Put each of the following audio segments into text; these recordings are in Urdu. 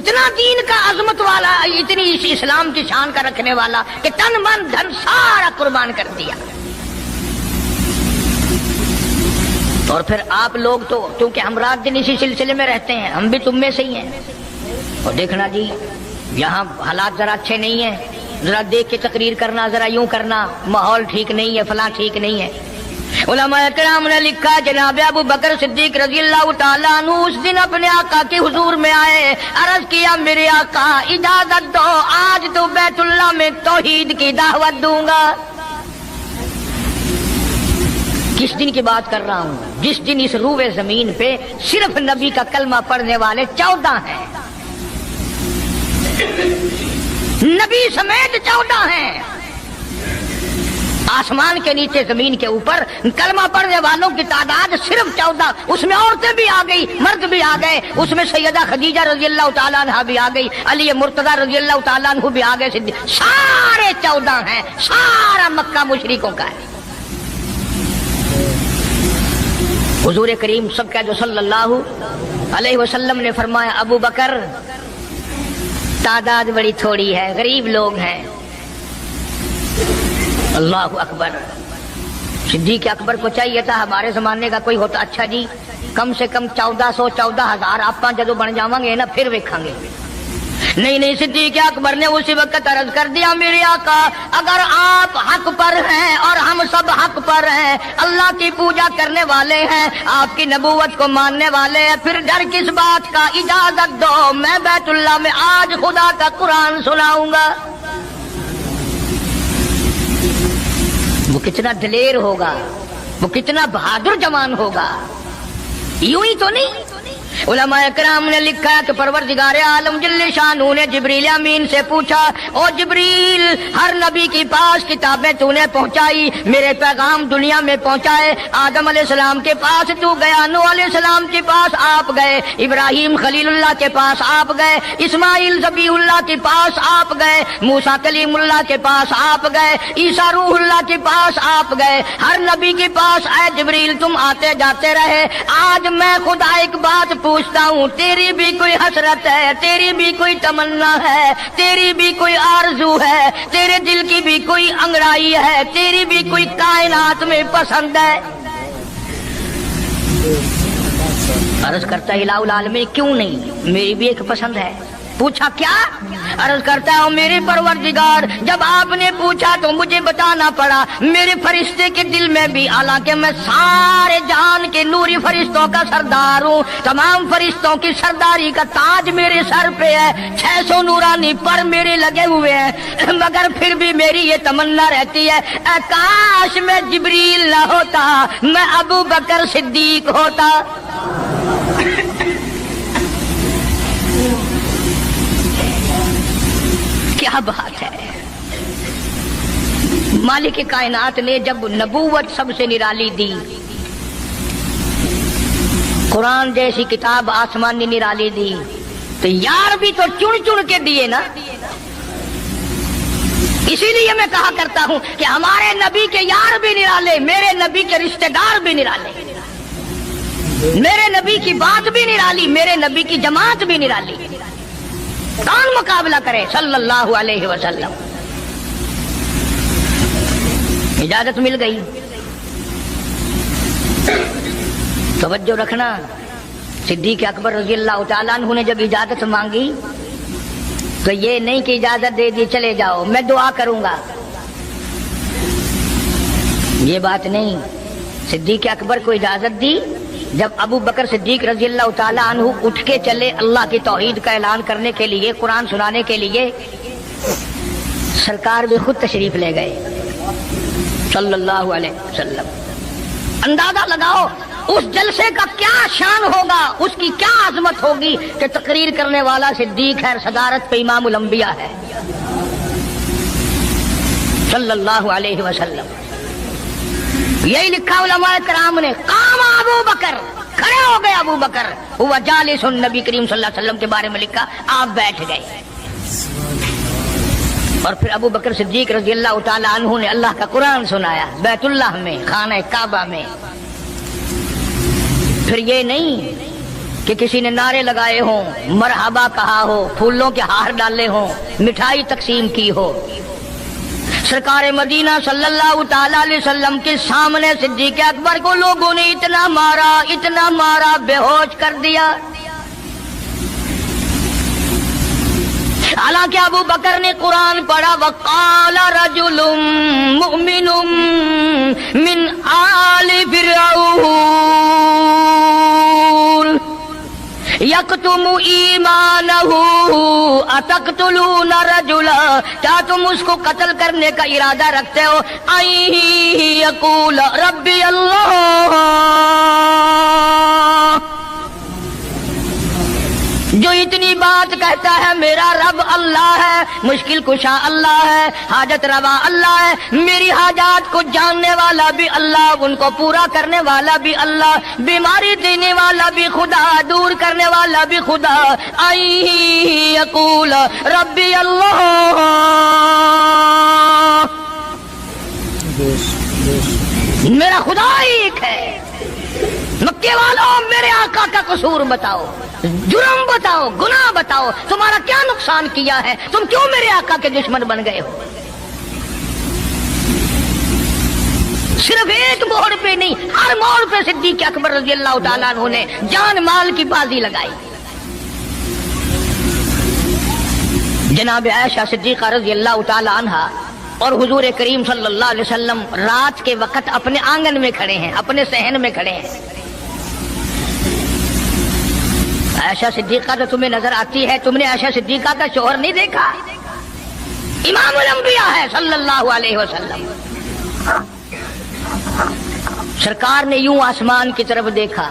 اتنا دین کا عظمت والا، اتنی اس اسلام کی شان کا رکھنے والا کہ تن من دھن سارا قربان کر دیا. اور پھر آپ لوگ تو کیونکہ ہم رات دن اسی سلسلے میں رہتے ہیں، ہم بھی تم میں سے ہی ہیں. اور دیکھنا جی یہاں حالات ذرا اچھے نہیں ہیں، ذرا دیکھ کے تقریر کرنا، ذرا یوں کرنا، ماحول ٹھیک نہیں ہے، فلاں ٹھیک نہیں ہے. علماء کرام نے لکھا جناب ابو بکر صدیق رضی اللہ تعالیٰ عنہ اس دن اپنے آقا کے حضور میں آئے، عرض کیا میرے آقا اجازت دو، آج تو بیت اللہ میں توحید کی دعوت دوں گا. کس دن کی بات کر رہا ہوں؟ جس دن اس روئے زمین پہ صرف نبی کا کلمہ پڑھنے والے 14 ہیں، نبی سمیت 14 ہیں. آسمان کے نیچے زمین کے اوپر کلمہ پڑھنے والوں کی تعداد صرف 14، اس میں عورتیں بھی آ گئی، مرد بھی آ گئے، اس میں سیدہ خدیجہ رضی اللہ تعالیٰ عنہ بھی آ گئی، علی مرتضیٰ رضی اللہ تعالیٰ عنہ بھی آ گئے، سارے 14 ہیں. سارا مکہ مشرکوں کا ہے. حضور کریم سب کہہ دو صلی اللہ علیہ وسلم نے فرمایا ابو بکر تعداد بڑی تھوڑی ہے، غریب لوگ ہیں. اللہ اکبر. صدیق اکبر کو چاہیے تھا ہمارے زمانے کا کوئی ہوتا اچھا جی کم سے کم 1400-14,000 آپ جدو بن جاؤں گے نا پھر ویکھاں گے. نہیں صدیق اکبر نے اسی وقت عرض کر دیا میرے آقا اگر آپ حق پر ہیں اور ہم سب حق پر ہیں، اللہ کی پوجا کرنے والے ہیں، آپ کی نبوت کو ماننے والے ہیں، پھر ڈر کس بات کا؟ اجازت دو میں بیت اللہ میں آج خدا کا قرآن سناؤں گا. وہ کتنا دلیر ہوگا، وہ کتنا بہادر جوان ہوگا. یوں ہی تو نہیں. علماء کرام نے لکھا کہ پروردگار عالم جل شانہ نے جبریل امین سے پوچھا او جبریل ہر نبی کے پاس کتابیں تو نے پہنچائی، میرے پیغام دنیا میں پہنچائے. آدم علیہ السلام کے پاس تو گیا، نوح علیہ السلام کے پاس آپ گئے، ابراہیم خلیل اللہ کے پاس آپ گئے، اسماعیل ذبیح اللہ کے پاس آپ گئے، موسیٰ کلیم اللہ کے پاس آپ گئے، عیسیٰ روح اللہ کے پاس آپ گئے. ہر نبی کے پاس اے جبریل تم آتے جاتے رہے. آج میں خدا ایک بات پوچھتا ہوں، تیری بھی کوئی حسرت ہے، تیری بھی کوئی تمنا ہے، تیری بھی کوئی آرزو ہے، تیرے دل کی بھی کوئی انگڑائی ہے، تیری بھی کوئی کائنات میں پسند ہے؟ عرض کرتا ہے الہ العالمین کیوں نہیں، میری بھی ایک پسند ہے. پوچھا کیا؟ عرض کرتا ہوں میرے پروردگار جب آپ نے پوچھا تو مجھے بتانا پڑا میرے فرشتے کے دل میں بھی، حالانکہ میں سارے جہان کے نوری فرشتوں کا سردار ہوں، تمام فرشتوں کی سرداری کا تاج میرے سر پہ ہے، 600 نورانی پر میرے لگے ہوئے ہیں، مگر پھر بھی میری یہ تمنا رہتی ہے اے کاش میں جبریل نہ ہوتا، میں ابو بکر صدیق ہوتا. کیا بات ہے. مالک کائنات نے جب نبوت سب سے نرالی دی، قرآن جیسی کتاب آسمانی نرالی دی، تو یار بھی تو چن چن کے دیے نا. اسی لیے میں کہا کرتا ہوں کہ ہمارے نبی کے یار بھی نرالے، میرے نبی کے رشتہ دار بھی نرالے، میرے نبی کی بات بھی نرالی، میرے نبی کی جماعت بھی نرالی. کون مقابلہ کرے صلی اللہ علیہ وسلم. اجازت مل گئی. توجہ رکھنا، صدیق اکبر رضی اللہ تعالیٰ عنہ نے جب اجازت مانگی تو یہ نہیں کہ اجازت دے دی چلے جاؤ میں دعا کروں گا، یہ بات نہیں. صدیق اکبر کو اجازت دی. جب ابو بکر صدیق رضی اللہ تعالیٰ عنہ اٹھ کے چلے اللہ کی توحید کا اعلان کرنے کے لیے، قرآن سنانے کے لیے، سرکار بھی خود تشریف لے گئے صلی اللہ علیہ وسلم. اندازہ لگاؤ اس جلسے کا کیا شان ہوگا، اس کی کیا عظمت ہوگی کہ تقریر کرنے والا صدیق ہے، صدارت پہ امام الانبیاء ہے صلی اللہ علیہ وسلم. یہی لکھا علماء کرام نے، قام ابو بکر، کھڑے ہو گئے ابو بکر، ہوا جالس، نبی کریم صلی اللہ علیہ وسلم کے بارے میں لکھا آپ بیٹھ گئے. اور پھر ابو بکر صدیق رضی اللہ تعالیٰ عنہ نے اللہ کا قرآن سنایا بیت اللہ میں، خانہ کعبہ میں. پھر یہ نہیں کہ کسی نے نعرے لگائے ہوں، مرحبا کہا ہو، پھولوں کے ہار ڈالے ہوں، مٹھائی تقسیم کی ہو، سرکار مدینہ صلی اللہ تعالی علیہ وسلم کے سامنے صدیق اکبر کو لوگوں نے اتنا مارا، بے ہوش کر دیا۔ حالانکہ ابو بکر نے قرآن پڑھا، وقال رجل مؤمن من آل فرعون یکتم ایمانہ اتقتلون رجلا، کیا تم اس کو قتل کرنے کا ارادہ رکھتے ہو؟ ان یقول ربی اللہ، جو اتنی بات کہتا ہے میرا رب اللہ ہے، مشکل کشا اللہ ہے، حاجت روا اللہ ہے، میری حاجات کو جاننے والا بھی اللہ، ان کو پورا کرنے والا بھی اللہ، بیماری دینے والا بھی خدا، دور کرنے والا بھی خدا۔ ان یقول ربی اللہ، میرا خدا ایک ہے۔ مکے والوں میرے آقا کا قصور بتاؤ، جرم بتاؤ، گناہ بتاؤ، تمہارا کیا نقصان کیا ہے؟ تم کیوں میرے آقا کے دشمن بن گئے ہو؟ صرف ایک موڑ پہ نہیں، ہر موڑ پہ صدیق اکبر رضی اللہ تعالیٰ عنہ نے جان مال کی بازی لگائی۔ جناب عائشہ صدیقہ رضی اللہ تعالیٰ عنہ اور حضور کریم صلی اللہ علیہ وسلم رات کے وقت اپنے آنگن میں کھڑے ہیں، اپنے صحن میں کھڑے ہیں۔ عائشہ صدیقہ تو تمہیں نظر آتی ہے، تم نے عائشہ صدیقہ کا شوہر نہیں دیکھا؟ امام الانبیاء ہے صلی اللہ علیہ وسلم۔ سرکار نے یوں آسمان کی طرف دیکھا،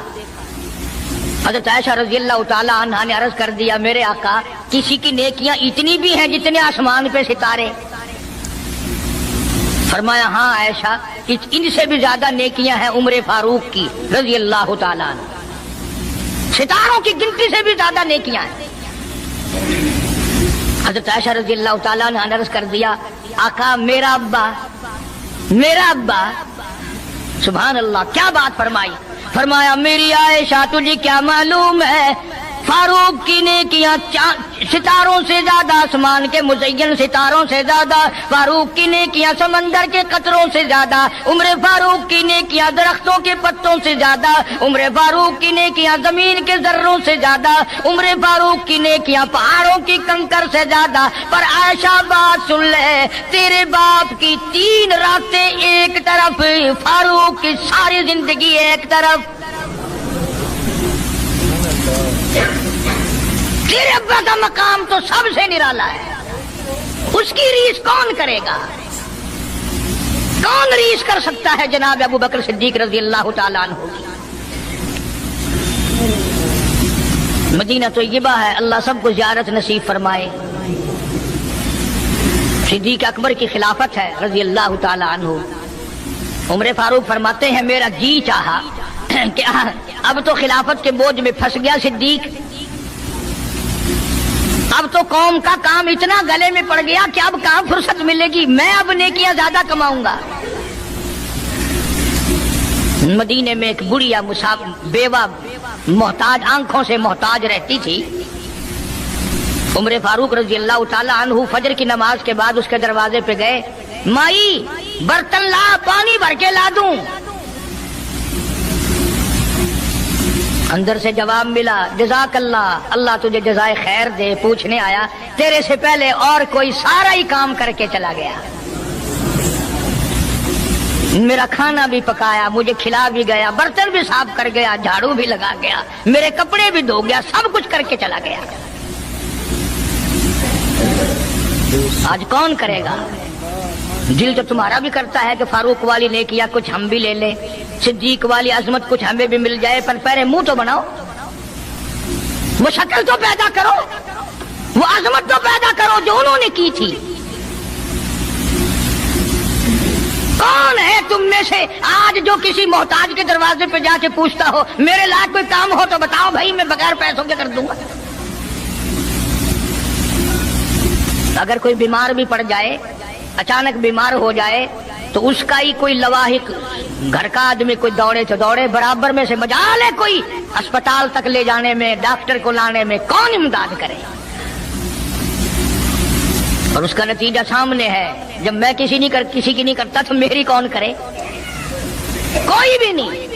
حضرت عائشہ رضی اللہ تعالی عنہا نے عرض کر دیا، میرے آقا کسی کی نیکیاں اتنی بھی ہیں جتنے آسمان پہ ستارے؟ فرمایا ہاں عائشہ، ان سے بھی زیادہ نیکیاں ہیں عمر فاروق کی رضی اللہ تعالیٰ عنہ، ستاروں کی گنتی سے بھی زیادہ نیکیاں ہیں۔ حضرت عائشہ رضی اللہ تعالیٰ عنہ نے عرض کر دیا، آقا میرا ابا، سبحان اللہ، کیا بات فرمائی؟ فرمایا میری عائشہ تجھے کیا معلوم ہے، فاروق کی نیکیاں ستاروں سے زیادہ، آسمان کے مزین ستاروں سے زیادہ، فاروق کی نیکیاں سمندر کے قطروں سے زیادہ، عمر فاروق کی نیکیاں درختوں کے پتوں سے زیادہ، عمر فاروق کی نیکیاں زمین کے ذروں سے زیادہ، عمر فاروق کی نیکیاں پہاڑوں کی کنکر سے زیادہ۔ پر عائشہ بات سن لے، تیرے باپ کی 3 راتیں ایک طرف، فاروق کی ساری زندگی ایک طرف۔ تیرے ابا کا مقام تو سب سے نرالا ہے، اس کی ریس کون کرے گا؟ کون ریس کر سکتا ہے جناب ابو بکر صدیق رضی اللہ تعالیٰ عنہ کی؟ مدینہ طیبہ ہے، اللہ سب کو زیارت نصیب فرمائے۔ صدیق اکبر کی خلافت ہے رضی اللہ تعالیٰ عنہ۔ عمر فاروق فرماتے ہیں میرا جی چاہا کہ اب تو خلافت کے بوجھ میں پھنس گیا صدیق، اب تو قوم کا کام اتنا گلے میں پڑ گیا کہ اب کہاں فرصت ملے گی، میں اب نیکیاں زیادہ کماؤں گا۔ مدینے میں ایک بڑھیا بیوہ محتاج، آنکھوں سے محتاج رہتی تھی۔ عمر فاروق رضی اللہ تعالی عنہ فجر کی نماز کے بعد اس کے دروازے پہ گئے، مائی برتن لا، پانی بھر کے لا دوں؟ اندر سے جواب ملا، جزاک اللہ، اللہ تجھے جزائے خیر دے، پوچھنے آیا تیرے سے پہلے اور کوئی سارا ہی کام کر کے چلا گیا، میرا کھانا بھی پکایا، مجھے کھلا بھی گیا، برتن بھی صاف کر گیا، جھاڑو بھی لگا گیا، میرے کپڑے بھی دھو گیا، سب کچھ کر کے چلا گیا۔ آج کون کرے گا؟ دل تو تمہارا بھی کرتا ہے کہ فاروق والی نیکیاں کچھ ہم بھی لے لیں، صدیق والی عظمت کچھ ہمیں بھی مل جائے، پر پہلے منہ تو بناؤ، وہ شکل تو پیدا کرو، وہ عظمت تو پیدا کرو جو انہوں نے کی تھی۔ کون ہے تم میں سے آج جو کسی محتاج کے دروازے پہ جا کے پوچھتا ہو میرے لائق کوئی کام ہو تو بتاؤ بھائی، میں بغیر پیسوں کے کر دوں گا؟ اگر کوئی بیمار بھی پڑ جائے، اچانک بیمار ہو جائے، تو اس کا ہی کوئی لواحق گھر کا آدمی کوئی دوڑے تو دوڑے، برابر میں سے مجال ہے کوئی اسپتال تک لے جانے میں، ڈاکٹر کو لانے میں، کون امداد کرے؟ اور اس کا نتیجہ سامنے ہے، جب میں کسی کی نہیں کرتا تو میری کون کرے؟ کوئی بھی نہیں۔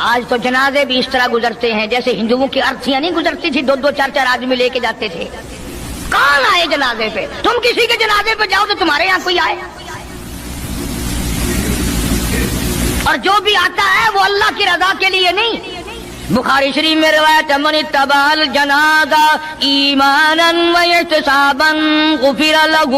آج تو جنازے بھی اس طرح گزرتے ہیں جیسے ہندوؤں کی ارتھیاں نہیں گزرتی تھی، 2-4 آدمی لے کے جاتے تھے۔ کون آئے جنازے پہ؟ تم کسی کے جنازے پہ جاؤ تو تمہارے یہاں کوئی آئے، اور جو بھی آتا ہے وہ اللہ کی رضا کے لیے نہیں۔ بخاری شریف میں روایت ہے، من اتبع الجنازہ ایمانا واحتسابا غفر له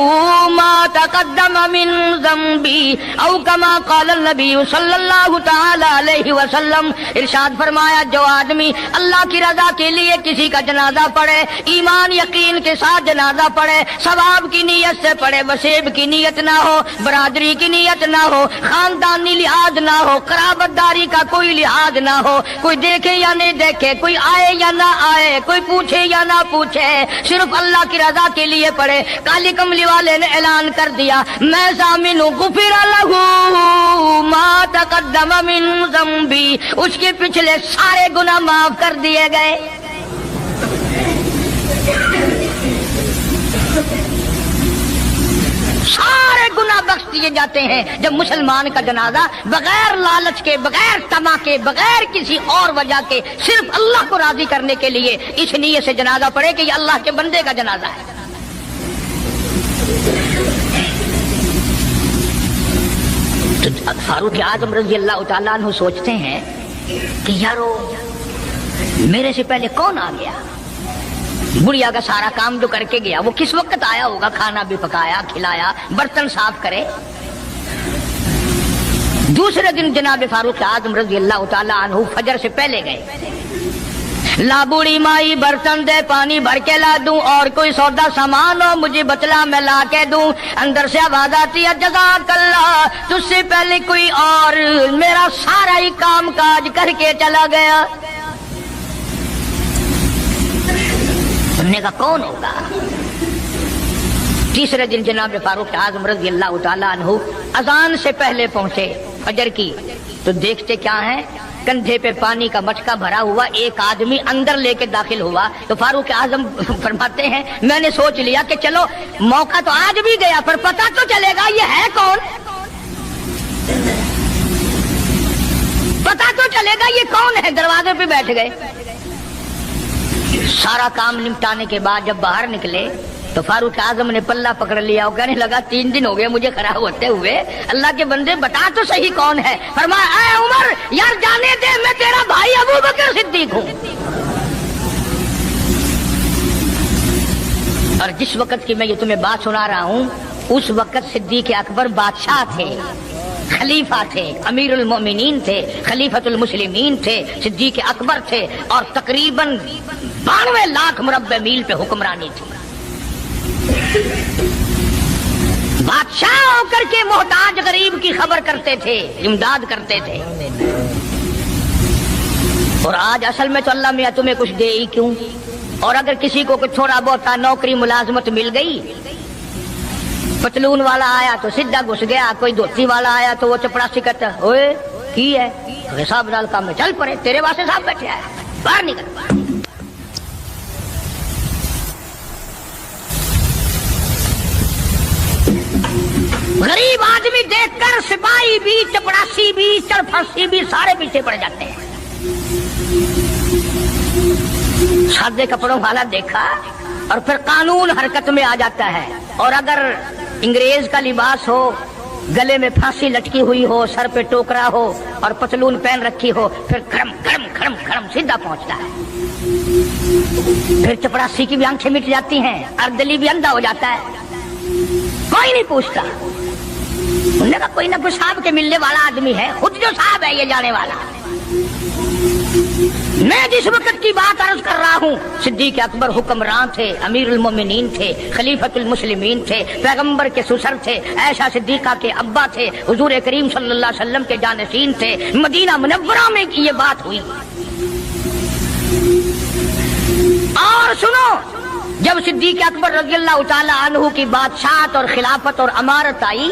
ما تقدم من ذنبی او کما قال النبی صلی اللہ تعالی علیہ وسلم۔ ارشاد فرمایا، جو آدمی اللہ کی رضا کے لیے کسی کا جنازہ پڑھے، ایمان یقین کے ساتھ جنازہ پڑھے، ثواب کی نیت سے پڑھے، وسیب کی نیت نہ ہو، برادری کی نیت نہ ہو، خاندانی لحاظ نہ ہو، قرابت داری کا کوئی لحاظ نہ ہو، کوئی دیکھے یا نہیں دیکھے، کوئی آئے یا نہ آئے، کوئی پوچھے یا نہ پوچھے، صرف اللہ کی رضا کے لیے پڑھے۔ کالی کملی والے نے اعلان کر دیا، میں ضامن ہوں، غفر لہ ما تقدم من ذنبی، اس کے پچھلے سارے گناہ معاف کر دیے گئے۔ سارے گناہ بخش دیے جاتے ہیں جب مسلمان کا جنازہ بغیر لالچ کے، بغیر طمع کے، بغیر کسی اور وجہ کے، صرف اللہ کو راضی کرنے کے لیے اس نیت سے جنازہ پڑھے کہ یہ اللہ کے بندے کا جنازہ ہے۔ تو فاروق اعظم رضی اللہ تعالیٰ عنہ سوچتے ہیں کہ یارو میرے سے پہلے کون آ گیا؟ بڑھیا کا سارا کام جو کر کے گیا وہ کس وقت آیا ہوگا؟ کھانا بھی پکایا، کھلایا، برتن صاف کرے۔ دوسرے دن جناب فاروق اعظم رضی اللہ تعالیٰ عنہ فجر سے پہلے گئے، لا بوڑھی مائی برتن دے، پانی بھر کے لا دوں، اور کوئی سودا سامان ہو مجھے بتلا میں لا کے دوں۔ اندر سے آواز آتی ہے، جزاک اللہ، تجھ سے پہلے کوئی اور میرا سارا ہی کام کاج کر کے چلا گیا۔ کا کون ہوگا؟ تیسرے دن جناب فاروق اعظم رضی اللہ تعالیٰ عنہ اذان سے پہلے پہنچے فجر کی، تو دیکھتے کیا ہیں، کندھے پہ پانی کا مٹکا بھرا ہوا ایک آدمی اندر لے کے داخل ہوا۔ تو فاروق اعظم فرماتے ہیں، میں نے سوچ لیا کہ چلو موقع تو آج بھی گیا، پر پتہ تو چلے گا یہ ہے کون، پتہ تو چلے گا یہ کون ہے۔ دروازے پہ بیٹھ گئے۔ سارا کام نمٹانے کے بعد جب باہر نکلے تو فاروق اعظم نے پلہ پکڑ لیا اور کہنے لگا، 3 دن ہو گئے مجھے کھڑا ہوتے ہوئے، اللہ کے بندے بتا تو صحیح کون ہے۔ فرمایا، اے عمر یار جانے دے، میں تیرا بھائی ابو بکر صدیق ہوں۔ اور جس وقت کی میں یہ تمہیں بات سنا رہا ہوں اس وقت صدیق اکبر بادشاہ تھے، خلیفہ تھے، امیر المومنین تھے، خلیفۃ المسلمین تھے، صدیق اکبر تھے، اور تقریباً 92 لاکھ مربع میل پہ حکمرانی تھی۔ بادشاہ ہو کر کے محتاج غریب کی خبر کرتے تھے، امداد کرتے تھے۔ اور آج اصل میں تو اللہ میاں تمہیں کچھ دے ہی کیوں، اور اگر کسی کو کچھ تھوڑا بہت نوکری ملازمت مل گئی، پتلون والا آیا تو سیدھا گھس گیا، کوئی دھوتی والا آیا تو وہ چپڑاسی کہتا ہوئے کی ہے حساب ڈال کام میں چل پڑے، تیرے واسطے صاحب بیٹھے آئے، باہر نکل۔ غریب آدمی دیکھ کر سپاہی بھی، چپڑاسی بھی، چرفسی بھی سارے پیچھے پڑ جاتے ہیں۔ سادے کپڑوں والا دیکھا اور پھر قانون حرکت میں آ جاتا ہے، اور اگر انگریز کا لباس ہو، گلے میں پھانسی لٹکی ہوئی ہو، سر پہ ٹوکرا ہو اور پتلون پہن رکھی ہو، پھر کھڑم کھڑم کھڑم کھڑم سیدھا پہنچتا ہے۔ پھر چپڑاسی کی بھی آنکھیں مٹ جاتی ہیں، اردلی بھی اندھا ہو جاتا ہے، کوئی نہیں پوچھتا۔ انہوں نے کہا کوئی نہ کوئی صاحب کے ملنے والا آدمی ہے، خود جو صاحب ہے یہ جانے والا۔ میں جس وقت کی بات عرض کر رہا ہوں، صدیق اکبر حکمران تھے، امیر المومنین تھے، خلیفۃ المسلمین تھے، پیغمبر کے سسر تھے، عائشہ صدیقہ کے ابا تھے، حضور کریم صلی اللہ علیہ وسلم کے جانشین تھے۔ مدینہ منورہ میں یہ بات ہوئی۔ اور سنو، جب صدیق اکبر رضی اللہ تعالی عنہ کی بادشاہت اور خلافت اور امارت آئی،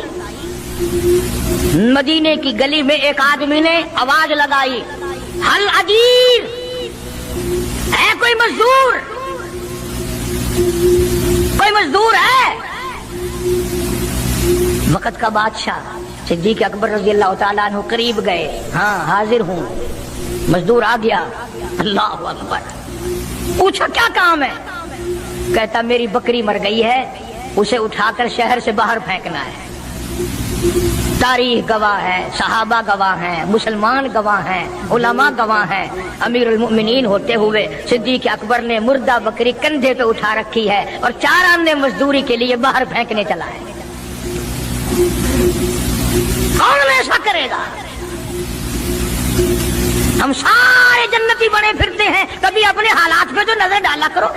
مدینے کی گلی میں ایک آدمی نے آواز لگائی، حل اجیر، ہے کوئی مزدور؟ کوئی مزدور ہے؟ وقت کا بادشاہ صدیق اکبر رضی اللہ تعالیٰ عنہ قریب گئے، ہاں حاضر ہوں۔ مزدور آ گیا، اللہ اکبر، پوچھا کیا کام ہے؟ کہتا میری بکری مر گئی ہے، اسے اٹھا کر شہر سے باہر پھینکنا ہے۔ تاریخ گواہ ہے، صحابہ گواہ ہیں، مسلمان گواہ ہیں، علماء گواہ ہیں، امیر المؤمنین ہوتے ہوئے صدیق اکبر نے مردہ بکری کندھے پہ اٹھا رکھی ہے اور 4 آنے مزدوری کے لیے باہر پھینکنے چلا ہے۔ کون ایسا کرے گا؟ ہم سارے جنتی بنے پھرتے ہیں، کبھی اپنے حالات پہ تو نظر ڈالا کرو،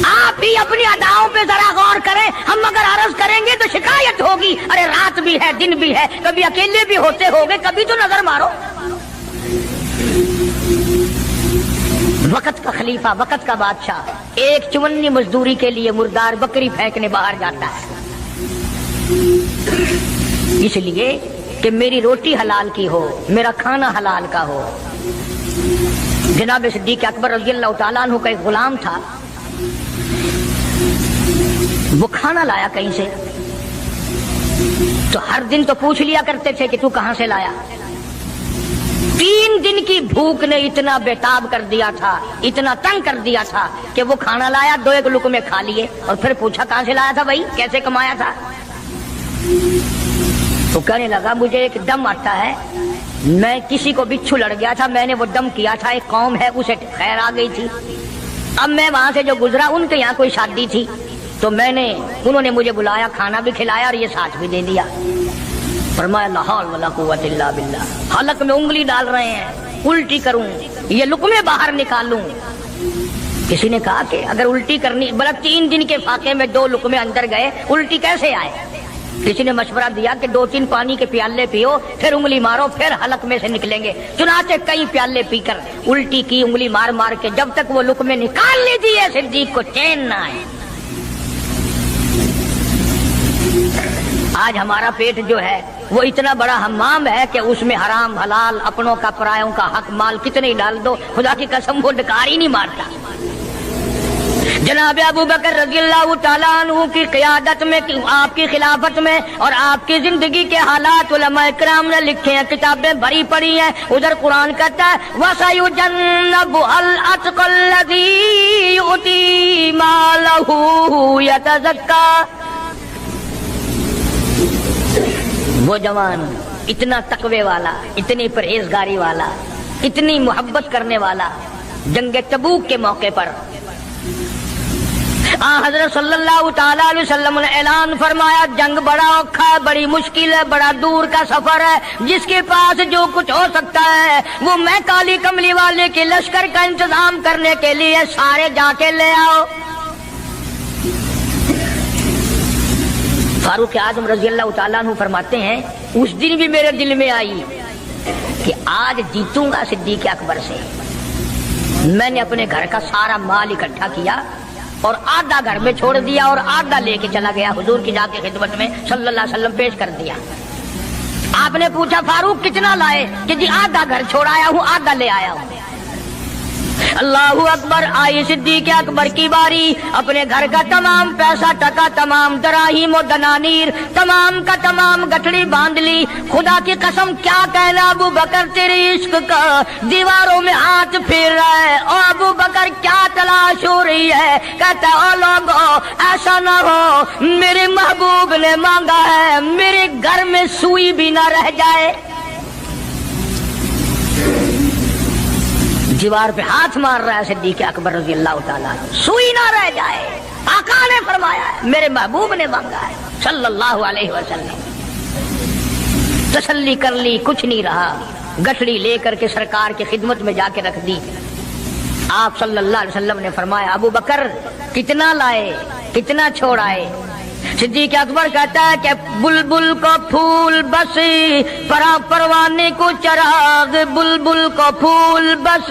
آپ ہی اپنی اداؤں پہ ذرا غور کریں۔ ہم اگر عرض کریں گے تو شکایت ہوگی، ارے رات بھی ہے دن بھی ہے، کبھی اکیلے بھی ہوتے ہوگے، کبھی تو نظر مارو۔ وقت کا خلیفہ، وقت کا بادشاہ، ایک چونی مزدوری کے لیے مردار بکری پھینکنے باہر جاتا ہے، اس لیے کہ میری روٹی حلال کی ہو، میرا کھانا حلال کا ہو۔ جناب صدیق اکبر رضی اللہ تعالیٰ عنہ کا ایک غلام تھا، وہ کھانا لایا کہیں سے، تو ہر دن تو پوچھ لیا کرتے تھے کہ تو کہاں سے لایا۔ 3 دن کی بھوک نے اتنا بےتاب کر دیا تھا، اتنا تنگ کر دیا تھا کہ وہ کھانا لایا، 2 لقمے کھا لیے اور پھر پوچھا کہاں سے لایا تھا بھائی، کیسے کمایا تھا؟ تو کہنے لگا مجھے ایک دم آتا ہے، میں کسی کو بچھو لڑ گیا تھا، میں نے وہ دم کیا تھا، ایک قوم ہے اسے خیر آ گئی تھی، اب میں وہاں سے جو گزرا ان کے یہاں کوئی شادی تھی تو انہوں نے مجھے بلایا، کھانا بھی کھلایا اور یہ ساتھ بھی دے دیا۔ فرمایا لا حول ولا قوت الا باللہ، حلق میں انگلی ڈال رہے ہیں، الٹی کروں، یہ لقمے باہر نکالوں۔ کسی نے کہا کہ اگر الٹی کرنی، بلکہ 3 دن کے فاقے میں 2 لقمے اندر گئے، الٹی کیسے آئے؟ کسی نے مشورہ دیا کہ 2-3 پانی کے پیالے پیو، پھر انگلی مارو، پھر حلق میں سے نکلیں گے۔ چنانچہ کئی پیالے پی کر الٹی کی، انگلی مار مار کے، جب تک وہ لقمے نکال لیجیے صدیق کو چین نہ آئے۔ آج ہمارا پیٹ جو ہے وہ اتنا بڑا حمام ہے کہ اس میں حرام حلال، اپنوں کا پرایوں کا حق مال کتنے ہی ڈال دو، خدا کی قسم وہ ڈکار ہی نہیں مارتا۔ جناب ابو بکر رضی اللہ تعالیٰ عنہ کی قیادت میں، آپ کی خلافت میں اور آپ کی زندگی کے حالات علماء کرام نے لکھے ہیں، کتابیں بھری پڑی ہیں۔ ادھر قرآن کہتا ہے وَسَيُجَنَّبُهَا الْأَتْقَى الَّذِي يُؤْتِي مَالَهُ يَتَزَكَّى، وہ جوان اتنا تقوی والا، اتنی پرہیزگاری والا، اتنی محبت کرنے والا، جنگ تبوک کے موقع پر حضرت صلی اللہ تعالیٰ علیہ وسلم نے اعلان فرمایا جنگ بڑا اوکھا ہے، بڑی مشکل ہے، بڑا دور کا سفر ہے، جس کے پاس جو کچھ ہو سکتا ہے وہ میں کالی کملی والے کے لشکر کا انتظام کرنے کے لیے سارے جا کے لے آؤ۔ فاروق اعظم رضی اللہ تعالیٰ عنہ فرماتے ہیں اس دن بھی میرے دل میں آئی کہ آج جیتوں گا صدیق اکبر سے۔ میں نے اپنے گھر کا سارا مال اکٹھا کیا اور آدھا گھر میں چھوڑ دیا اور آدھا لے کے چلا گیا، حضور کی ذات کی خدمت میں صلی اللہ علیہ وسلم پیش کر دیا۔ آپ نے پوچھا فاروق کتنا لائے؟ کہ جی آدھا گھر چھوڑایا ہوں، آدھا لے آیا ہوں۔ اللہ اکبر، آئی صدیق اکبر کی باری، اپنے گھر کا تمام پیسہ ٹکا، تمام دراہیم و دنانیر، تمام کا تمام گٹھڑی باندھ لی۔ خدا کی قسم کیا کہنا ابو بکر تیرے عشق کا، دیواروں میں ہاتھ پھیر رہا ہے۔ اور ابو بکر کیا تلاش ہو رہی ہے؟ کہتا ہے او لوگو ایسا نہ ہو میرے محبوب نے مانگا ہے میرے گھر میں سوئی بھی نہ رہ جائے۔ دیوار پہ ہاتھ مار رہا ہے صدیق اکبر رضی اللہ تعالیٰ، سوئی نہ رہ جائے۔ آقا نے فرمایا ہے، میرے محبوب نے مانگا ہے صلی اللہ علیہ وسلم۔ تسلی کر لی، کچھ نہیں رہا، گٹھڑی لے کر کے سرکار کی خدمت میں جا کے رکھ دی۔ آپ صلی اللہ علیہ وسلم نے فرمایا ابو بکر کتنا لائے، کتنا چھوڑائے؟ صدیق اکبر کہتا ہے کہ بلبل کو پھول بس، پروانے کو چراغ، بلبل کو پھول بس،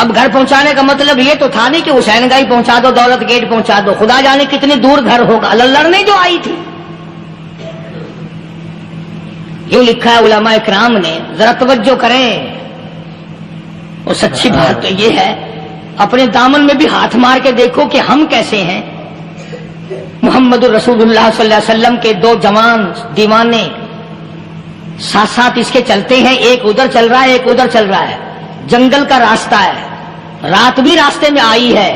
اب گھر پہنچانے کا مطلب یہ تو تھا نہیں کہ حسین گائی پہنچا دو، دولت گیٹ پہنچا دو، خدا جانے کتنی دور گھر ہوگا، لڑنے جو آئی تھی. یوں لکھا ہے علماء اکرام نے، ذرا توجہ کریں. اور سچی بات تو یہ ہے، اپنے دامن میں بھی ہاتھ مار کے دیکھو کہ ہم کیسے ہیں. محمد الرسول اللہ صلی اللہ علیہ وسلم کے دو جوان دیوانے ساتھ ساتھ اس کے چلتے ہیں، ایک ادھر چل رہا ہے ایک ادھر چل رہا ہے. جنگل کا راستہ ہے، رات بھی راستے میں آئی ہے.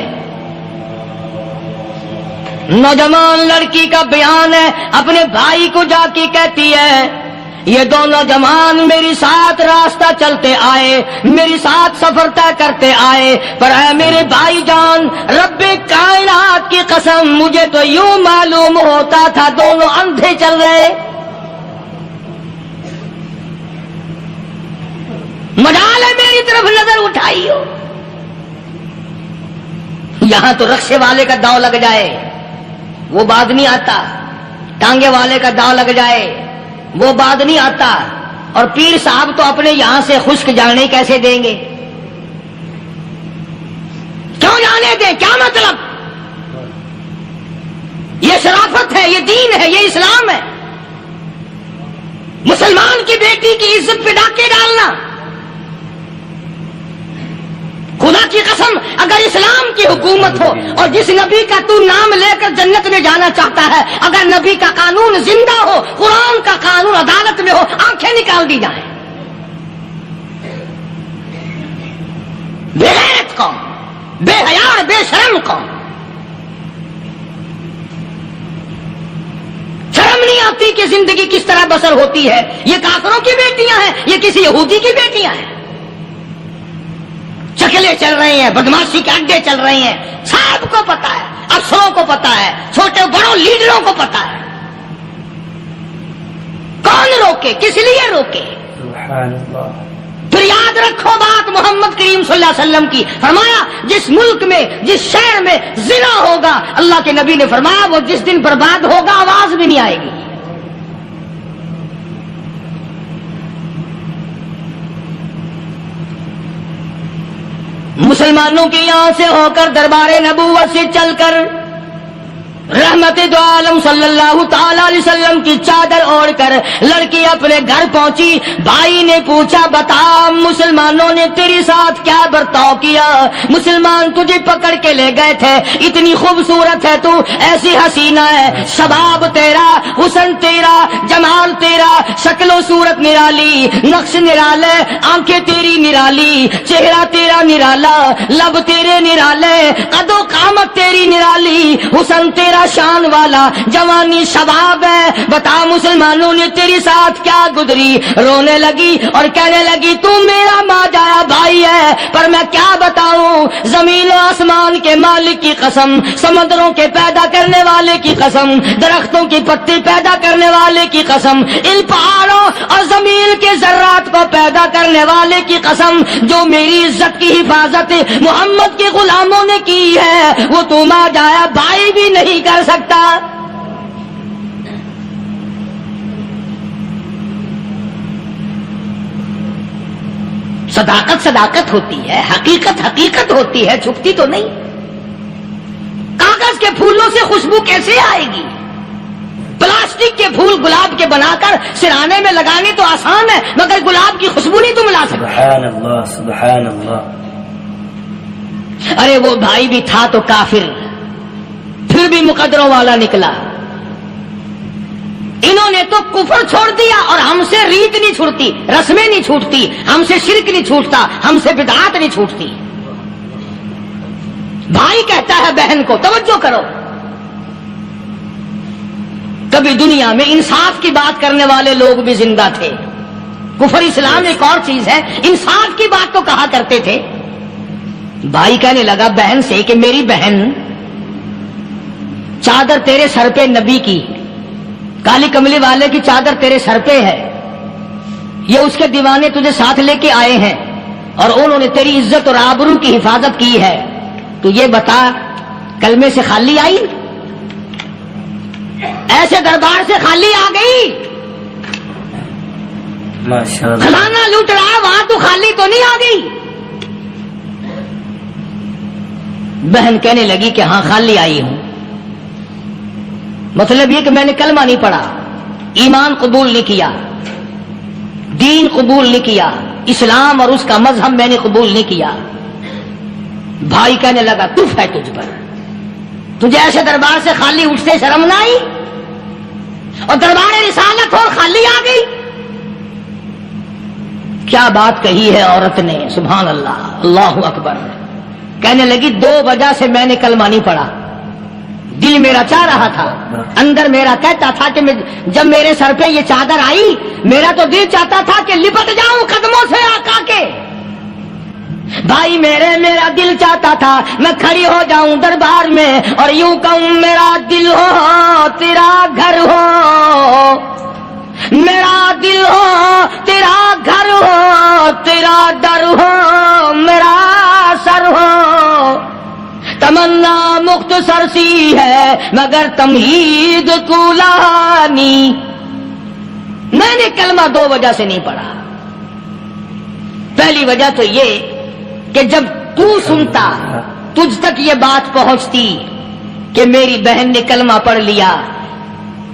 نوجوان لڑکی کا بیان ہے، اپنے بھائی کو جا کے کہتی ہے یہ دو نوجوان میری ساتھ راستہ چلتے آئے، میری ساتھ سفر طے کرتے آئے، پر اے میرے بھائی جان، رب کائنات کی قسم مجھے تو یوں معلوم ہوتا تھا دونوں اندھے چل رہے. مجال ہے میری طرف نظر اٹھائی ہو. یہاں تو رکشے والے کا داؤ لگ جائے وہ بعد نہیں آتا، ٹانگے والے کا داؤ لگ جائے وہ بعد نہیں آتا، اور پیر صاحب تو اپنے یہاں سے خشک جانے کیسے دیں گے؟ کیوں جانے دیں؟ کیا مطلب؟ یہ شرافت ہے، یہ دین ہے، یہ اسلام ہے. مسلمان کی بیٹی کی عزت پہ ڈاکے ڈالنا، خدا کی قسم اگر اسلام کی حکومت ہو اور جس نبی کا تو نام لے کر جنت میں جانا چاہتا ہے، اگر نبی کا قانون زندہ ہو، قرآن کا قانون عدالت میں ہو، آنکھیں نکال دی جائیں. بے غیرت قوم، بے حیا اور بے شرم قوم. شرم نہیں آتی کہ زندگی کس طرح بسر ہوتی ہے. یہ کافروں کی بیٹیاں ہیں، یہ کسی یہودی کی بیٹیاں ہیں. چکلے چل رہے ہیں، بدماشی کے اڈے چل رہے ہیں، سب کو پتا ہے، افسروں کو پتا ہے، چھوٹے بڑوں لیڈروں کو پتا ہے. کون روکے؟ کس لیے روکے؟ سبحان اللہ. پھر یاد رکھو بات محمد کریم صلی اللہ علیہ وسلم کی، فرمایا جس ملک میں جس شہر میں زنا ہوگا، اللہ کے نبی نے فرمایا وہ جس دن برباد ہوگا آواز بھی نہیں آئے گی. مسلمانوں کے یہاں سے ہو کر دربار نبوت سے چل کر رحمت دو عالم صلی اللہ تعالی علیہ وسلم کی چادر اوڑھ کر لڑکی اپنے گھر پہنچی. بھائی نے پوچھا بتا مسلمانوں نے تیرے ساتھ کیا برتاؤ کیا؟ مسلمان تجھے پکڑ کے لے گئے تھے، اتنی خوبصورت ہے تو، ایسی حسینہ ہے، شباب تیرا، حسن تیرا، جمال تیرا، شکل و صورت نرالی، نقش نرالے، آنکھیں تیری نرالی، چہرہ تیرا نرالا، لب تیرے نرالے، قد و قامت تیری نرالی، حسن تیرا شان والا، جوانی شباب ہے. بتا مسلمانوں نے تیری ساتھ کیا گزری؟ رونے لگی اور کہنے لگی تو میرا ماجایا بھائی ہے، پر میں کیا بتاؤں، زمین و آسمان کے مالک کی قسم، سمندروں کے پیدا کرنے والے کی قسم، درختوں کی پتی پیدا کرنے والے کی قسم، ان پہاڑوں اور زمین کے ذرات کو پیدا کرنے والے کی قسم، جو میری عزت کی حفاظت محمد کے غلاموں نے کی ہے، وہ تو ماجایا بھائی بھی نہیں کر سکتا. صداقت صداقت ہوتی ہے، حقیقت حقیقت ہوتی ہے، چھپتی تو نہیں. کاغذ کے پھولوں سے خوشبو کیسے آئے گی؟ پلاسٹک کے پھول گلاب کے بنا کر سرانے میں لگانے تو آسان ہے، مگر گلاب کی خوشبو نہیں تم لا سکتے. سبحان اللہ سبحان اللہ. ارے وہ بھائی بھی تھا تو کافر، پھر بھی مقدروں والا نکلا. انہوں نے تو کفر چھوڑ دیا، اور ہم سے ریت نہیں چھوٹتی، رسمیں نہیں چھوٹتی، ہم سے شرک نہیں چھوٹتا، ہم سے بدعات نہیں چھوٹتی. بھائی کہتا ہے بہن کو، توجہ کرو، کبھی دنیا میں انصاف کی بات کرنے والے لوگ بھی زندہ تھے. کفر اسلام ایک اور چیز ہے، انصاف کی بات تو کہا کرتے تھے. بھائی کہنے لگا بہن سے کہ میری بہن، چادر تیرے سر پہ نبی کی، کالی کملی والے کی چادر تیرے سر پہ ہے، یہ اس کے دیوانے تجھے ساتھ لے کے آئے ہیں اور انہوں نے تیری عزت اور آبرو کی حفاظت کی ہے. تو یہ بتا کلمے سے خالی آئی؟ ایسے دربار سے خالی آ گئی؟ خزانہ لوٹ رہا ہے وہاں تو خالی تو نہیں آ گئی. بہن کہنے لگی کہ ہاں خالی آئی ہوں، مطلب یہ کہ میں نے کلمہ نہیں پڑھا، ایمان قبول نہیں کیا، دین قبول نہیں کیا، اسلام اور اس کا مذہب میں نے قبول نہیں کیا۔ بھائی کہنے لگا تف ہے تجھ پر، تجھے ایسے دربار سے خالی اٹھتے شرم نہ آئی، اور دربار رسالت اور خالی آ گئی۔ کیا بات کہی ہے عورت نے، سبحان اللہ، اللہ اکبر۔ کہنے لگی 2 وجہ سے میں نے کلمہ نہیں پڑھا، دل میرا چاہ رہا تھا، اندر میرا کہتا تھا کہ جب میرے سر پہ یہ چادر آئی میرا تو دل چاہتا تھا کہ لپٹ جاؤں قدموں سے آقا کے۔ بھائی میرا دل چاہتا تھا میں کھڑی ہو جاؤں دربار میں اور یوں کہوں میرا دل ہو تیرا گھر ہو، میرا دل ہو تیرا گھر ہو، تیرا در ہو میرا سر ہو۔ تمنا مختصر سی ہے مگر تمہید طولانی۔ میں نے کلمہ 2 وجہ سے نہیں پڑھا۔ پہلی وجہ تو یہ کہ جب تو سنتا، تجھ تک یہ بات پہنچتی کہ میری بہن نے کلمہ پڑھ لیا،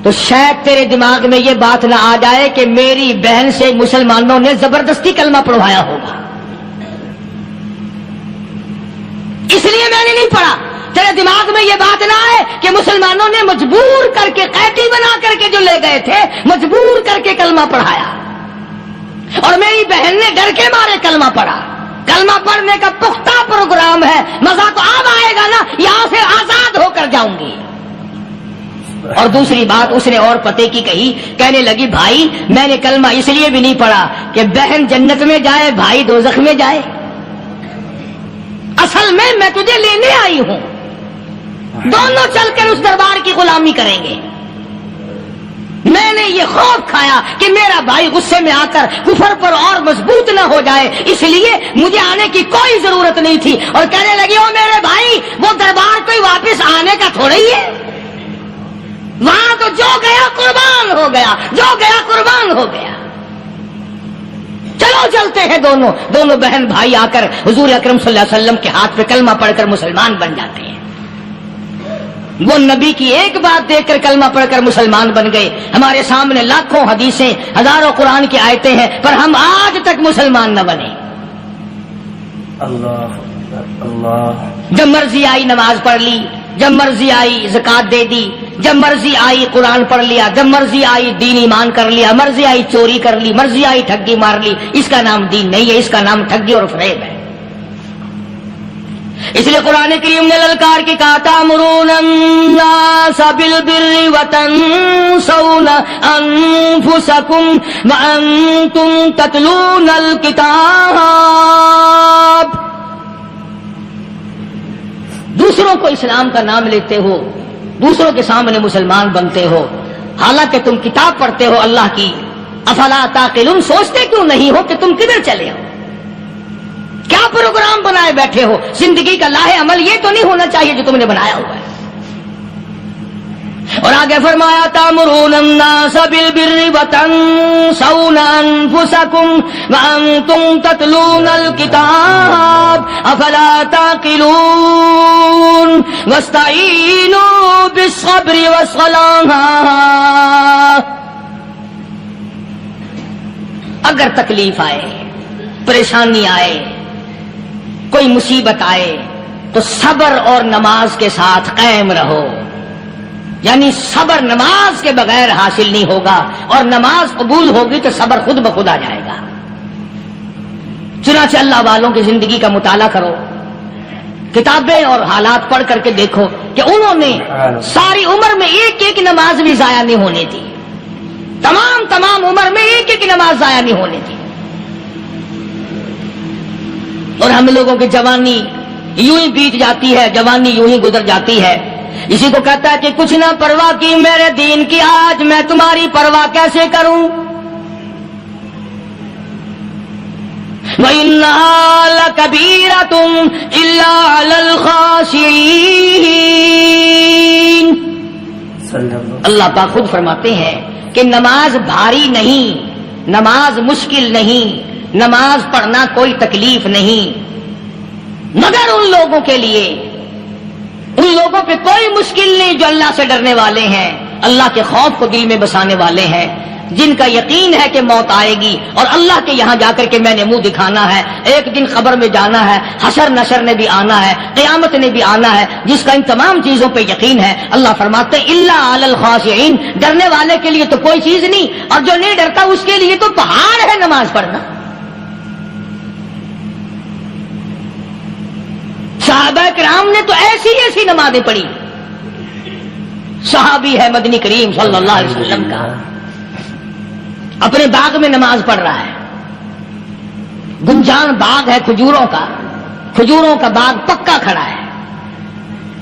تو شاید تیرے دماغ میں یہ بات نہ آ جائے کہ میری بہن سے مسلمانوں نے زبردستی کلمہ پڑھوایا ہوگا، اس لیے میں نے نہیں پڑھا۔ تیرے دماغ میں یہ بات نہ آئے کہ مسلمانوں نے مجبور کر کے، قیدی بنا کر کے جو لے گئے تھے، مجبور کر کے کلمہ پڑھایا، اور میری بہن نے ڈر کے مارے کلمہ پڑھا۔ کلمہ پڑھنے کا پختہ پروگرام ہے، مزہ تو اب آئے گا نا، یہاں سے آزاد ہو کر جاؤں گی۔ اور دوسری بات اس نے اور پتے کی کہی، کہنے لگی بھائی میں نے کلمہ اس لیے بھی نہیں پڑھا کہ بہن جنت میں جائے بھائی دوزخ میں جائے، اصل میں تجھے لینے آئی ہوں، دونوں چل کر اس دربار کی غلامی کریں گے۔ میں نے یہ خوف کھایا کہ میرا بھائی غصے میں آ کر کفر پر اور مضبوط نہ ہو جائے، اس لیے مجھے آنے کی کوئی ضرورت نہیں تھی۔ اور کہنے لگی او میرے بھائی وہ دربار کوئی واپس آنے کا تھوڑا ہی ہے، وہاں تو جو گیا قربان ہو گیا، جو گیا قربان ہو گیا۔ چلو چلتے ہیں دونوں بہن بھائی آ کر حضور اکرم صلی اللہ علیہ وسلم کے ہاتھ پہ کلمہ پڑھ کر مسلمان بن جاتے ہیں۔ وہ نبی کی ایک بات دیکھ کر کلمہ پڑھ کر مسلمان بن گئے۔ ہمارے سامنے لاکھوں حدیثیں، ہزاروں قرآن کی آیتیں ہیں، پر ہم آج تک مسلمان نہ بنے۔ اللہ جب مرضی آئی نماز پڑھ لی، جب مرضی آئی زکات دے دی، جب مرضی آئی قرآن پڑھ لیا، جب مرضی آئی دین ایمان کر لیا، مرضی آئی چوری کر لی، مرضی آئی ٹھگی مار لی۔ اس کا نام دین نہیں ہے، اس کا نام ٹھگی اور فریب ہے۔ اس لیے قرآن کریم نے للکار کی کہا تأمرون الناس بالبر وتنسون انفسکم وانتم تتلون الکتاب۔ دوسروں کو اسلام کا نام لیتے ہو، دوسروں کے سامنے مسلمان بنتے ہو، حالانکہ تم کتاب پڑھتے ہو اللہ کی۔ افلا تعقلون، سوچتے کیوں نہیں ہو کہ تم کدھر چلے ہو؟ کیا پروگرام بنائے بیٹھے ہو؟ زندگی کا لاہ عمل یہ تو نہیں ہونا چاہیے جو تم نے بنایا ہوا ہے۔ اور آگے فرمایا تأمرون الناس بالبر وتنسون انفسکم وانتم تتلون الکتاب افلا تعقلون واستعینوا بالصبر والصلاة۔ اگر تکلیف آئے، پریشانی آئے، کوئی مصیبت آئے تو صبر اور نماز کے ساتھ قائم رہو۔ یعنی صبر نماز کے بغیر حاصل نہیں ہوگا، اور نماز قبول ہوگی تو صبر خود بخود آ جائے گا۔ چنانچہ اللہ والوں کی زندگی کا مطالعہ کرو، کتابیں اور حالات پڑھ کر کے دیکھو کہ انہوں نے ساری عمر میں ایک ایک نماز بھی ضائع نہیں ہونے دی، تمام عمر میں ایک ایک نماز ضائع نہیں ہونے دی۔ اور ہم لوگوں کی جوانی یوں ہی بیت جاتی ہے، جوانی یوں ہی گزر جاتی ہے۔ اسی کو کہتا ہے کہ کچھ نہ پرواہ کی میرے دین کی، آج میں تمہاری پرواہ کیسے کروں؟ وَإِنَّهَا لَكَبِيرَةٌ إِلَّا عَلَى الْخَاشِعِينَ۔ اللہ پاک خود فرماتے ہیں کہ نماز بھاری نہیں، نماز مشکل نہیں، نماز پڑھنا کوئی تکلیف نہیں، مگر ان لوگوں کے لیے ان لوگوں پہ کوئی مشکل نہیں جو اللہ سے ڈرنے والے ہیں، اللہ کے خوف کو دل میں بسانے والے ہیں، جن کا یقین ہے کہ موت آئے گی اور اللہ کے یہاں جا کر کے میں نے منہ دکھانا ہے، ایک دن قبر میں جانا ہے، حشر نشر نے بھی آنا ہے، قیامت نے بھی آنا ہے، جس کا ان تمام چیزوں پہ یقین ہے۔ اللہ فرماتے ہیں الا علی الخاشعین، ڈرنے والے کے لیے تو کوئی چیز نہیں، اور جو نہیں ڈرتا اس کے لیے تو پہاڑ ہے نماز پڑھنا۔ صحابہ کرام نے تو ایسی ایسی نمازیں پڑھی۔ صحابی ہے مدنی کریم صلی اللہ علیہ وسلم کا، اپنے باغ میں نماز پڑھ رہا ہے، گنجان باغ ہے کھجوروں کا، کھجوروں کا باغ پکا کھڑا ہے،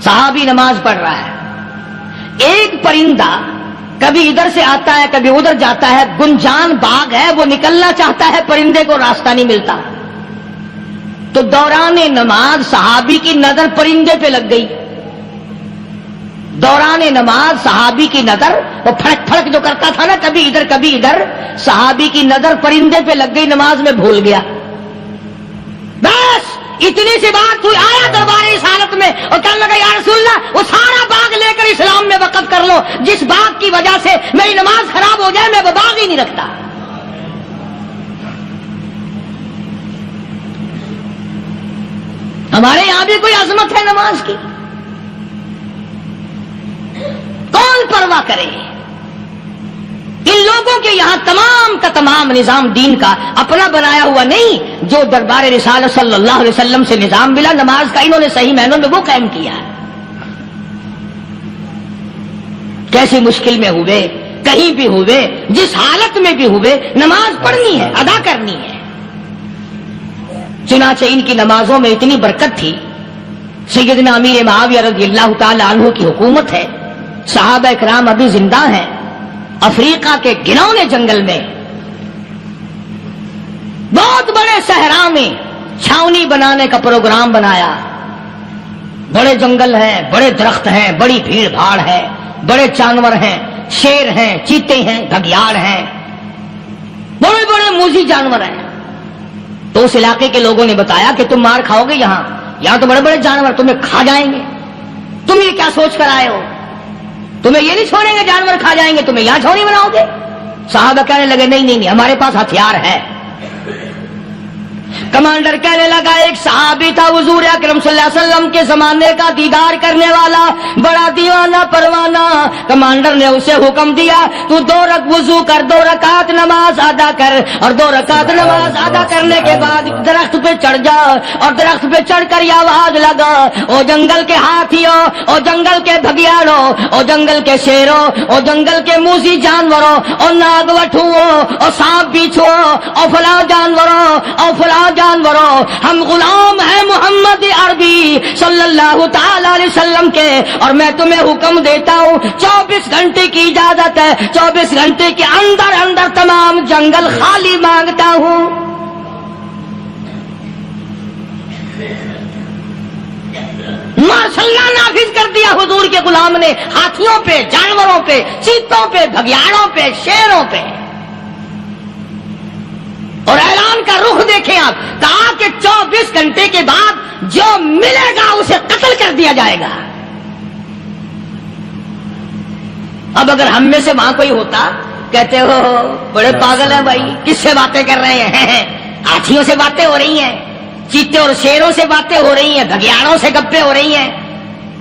صحابی نماز پڑھ رہا ہے۔ ایک پرندہ کبھی ادھر سے آتا ہے کبھی ادھر جاتا ہے، گنجان باغ ہے، وہ نکلنا چاہتا ہے، پرندے کو راستہ نہیں ملتا، تو دوران نماز صحابی کی نظر پرندے پہ لگ گئی۔ دوران نماز صحابی کی نظر، وہ پھڑک پھڑک جو کرتا تھا نا کبھی ادھر کبھی ادھر، صحابی کی نظر پرندے پہ لگ گئی، نماز میں بھول گیا۔ بس اتنی سی بات ہوئی، آیا دربار رسالت میں اور کہنے لگا یا رسول اللہ وہ سارا باغ لے کر اسلام میں وقف کر لو، جس باغ کی وجہ سے میری نماز خراب ہو جائے میں وہ باغ ہی نہیں رکھتا۔ ہمارے یہاں بھی کوئی عظمت ہے نماز کی، کون پرواہ کرے؟ ان لوگوں کے یہاں تمام کا تمام نظام دین کا اپنا بنایا ہوا نہیں، جو دربار رسالت صلی اللہ علیہ وسلم سے نظام ملا نماز کا، انہوں نے صحیح معنوں میں وہ قائم کیا ہے۔ کیسی مشکل میں ہوئے، کہیں بھی ہوئے، جس حالت میں بھی ہوئے، نماز پڑھنی ہے، ادا کرنی ہے۔ چنانچہ ان کی نمازوں میں اتنی برکت تھی، سیدنا امیر معاویہ رضی اللہ تعالی عنہ کی حکومت ہے، صحابہ اکرام ابھی زندہ ہیں، افریقہ کے گھنونے جنگل میں بہت بڑے صحرا میں چھاونی بنانے کا پروگرام بنایا۔ بڑے جنگل ہیں، بڑے درخت ہیں، بڑی بھیڑ بھاڑ ہے، بڑے جانور ہیں، شیر ہیں، چیتے ہیں، گھگیاڑ ہیں، بڑے بڑے موذی جانور ہیں۔ تو اس علاقے کے لوگوں نے بتایا کہ تم مار کھاؤ گے، یہاں تو بڑے بڑے جانور تمہیں کھا جائیں گے، تم یہ کیا سوچ کر آئے ہو؟ تمہیں یہ نہیں چھوڑیں گے، جانور کھا جائیں گے، تمہیں یہاں چھوڑی بناؤ گے؟ صحابہ کہنے لگے نہیں، ہمارے پاس ہتھیار ہے۔ کمانڈر کہنے لگا، ایک صحابی تھا حضور اکرم صلی اللہ علیہ وسلم کے زمانے کا دیدار کرنے والا، بڑا دیوانہ پروانہ۔ کمانڈر نے اسے حکم دیا تو 2 وضو کر، 2 رکعت نماز ادا کر، اور 2 رکعت نماز ادا کرنے کے بعد درخت پہ چڑھ جا، اور درخت پہ چڑھ کر یہ آواز لگا، او جنگل کے ہاتھیوں، او جنگل کے بھگیاڑوں، او جنگل کے شیروں، او جنگل کے موذی جانوروں، اور ناگ وٹھوؤں، اور سانپ بیچھوؤں، اور فلاں جانوروں، اور فلاں جانوروں، ہم غلام ہیں محمد عربی صلی اللہ تعالی علیہ وسلم کے، اور میں تمہیں حکم دیتا ہوں 24 گھنٹے کی اجازت ہے، 24 گھنٹے کے اندر اندر تمام جنگل خالی مانگتا ہوں۔ ماشاء اللہ نافذ کر دیا حضور کے غلام نے، ہاتھیوں پہ، جانوروں پہ، چیتوں پہ، بھگیاڑوں پہ، شیروں پہ۔ اور اعلان کا رخ دیکھیں آپ، کہا کہ 24 گھنٹے کے بعد جو ملے گا اسے قتل کر دیا جائے گا۔ اب اگر ہم میں سے وہاں کوئی ہوتا، کہتے ہو بڑے پاگل ہیں بھائی، کس سے باتیں کر رہے ہیں؟ ہاتھیوں سے باتیں ہو رہی ہیں، چیتے اور شیروں سے باتیں ہو رہی ہیں، بھگیاڑوں سے گپیں ہو رہی ہیں،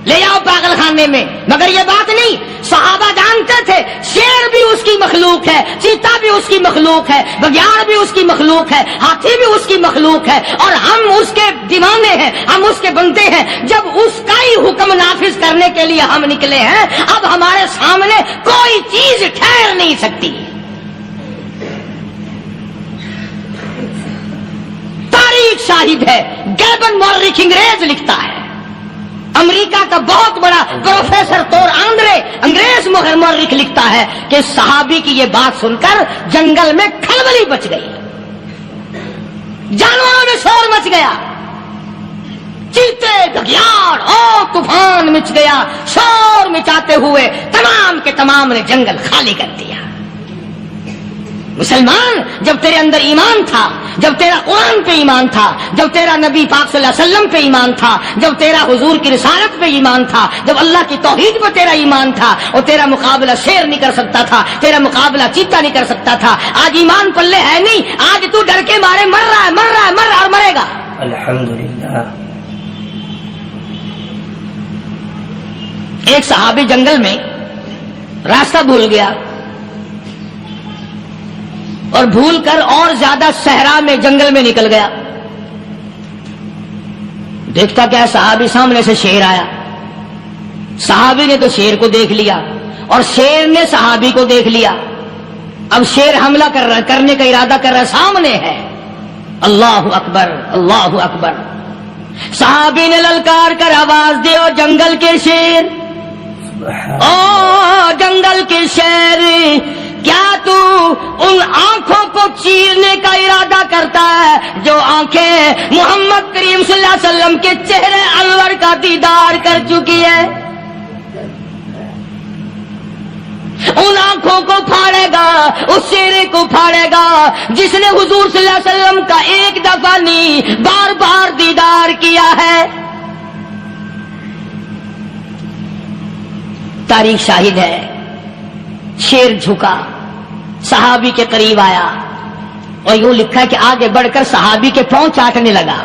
لے جاؤ پاگل خانے میں۔ مگر یہ بات نہیں، صحابہ جانتے تھے شیر بھی اس کی مخلوق ہے، چیتا بھی اس کی مخلوق ہے، بگیاڑ بھی اس کی مخلوق ہے، ہاتھی بھی اس کی مخلوق ہے، اور ہم اس کے دیوانے ہیں، ہم اس کے بندے ہیں۔ جب اس کا ہی حکم نافذ کرنے کے لیے ہم نکلے ہیں، اب ہمارے سامنے کوئی چیز ٹھہر نہیں سکتی۔ تاریخ شاہد ہے، گیبن مورخ انگریز لکھتا ہے، امریکہ کا بہت بڑا پروفیسر تور آندرے انگریز مورخ لکھتا ہے کہ صحابی کی یہ بات سن کر جنگل میں کھلبلی مچ گئی، جانوروں میں شور مچ گیا، چیتے، گھگیاڑ اور طوفان مچ گیا، شور مچاتے ہوئے تمام کے تمام نے جنگل خالی کر دیا۔ مسلمان، جب تیرے اندر ایمان تھا، جب تیرا قرآن پہ ایمان تھا، جب تیرا نبی پاک صلی اللہ علیہ وسلم پہ ایمان تھا، جب تیرا حضور کی رسالت پہ ایمان تھا، جب اللہ کی توحید پہ تیرا ایمان تھا، اور تیرا مقابلہ شیر نہیں کر سکتا تھا، تیرا مقابلہ چیتا نہیں کر سکتا تھا. آج ایمان پلے ہے نہیں، آج تو ڈر کے مارے مر رہا ہے، مر رہا ہے، مر رہا اور مرے گا. الحمدللہ. ایک صحابی جنگل میں راستہ بھول گیا اور بھول کر اور زیادہ صحرا میں جنگل میں نکل گیا. دیکھتا کیا صحابی سامنے سے شیر آیا. صحابی نے تو شیر کو دیکھ لیا اور شیر نے صحابی کو دیکھ لیا. اب شیر حملہ کرنے کا ارادہ کر رہا، سامنے ہے. اللہ اکبر، اللہ اکبر. صحابی نے للکار کر آواز دی، اور جنگل کے شیر، او جنگل کے شیر، کیا تو ان آنکھوں کو چیرنے کا ارادہ کرتا ہے جو آنکھیں محمد کریم صلی اللہ علیہ وسلم کے چہرے انور کا دیدار کر چکی ہے؟ ان آنکھوں کو پھاڑے گا، اس چہرے کو پھاڑے گا جس نے حضور صلی اللہ علیہ وسلم کا ایک دفعہ نہیں بار بار دیدار کیا ہے. تاریخ شاہد ہے. شیر جھکا، صحابی کے قریب آیا اور یوں لکھا کہ آگے بڑھ کر صحابی کے پاؤں چاٹنے لگا،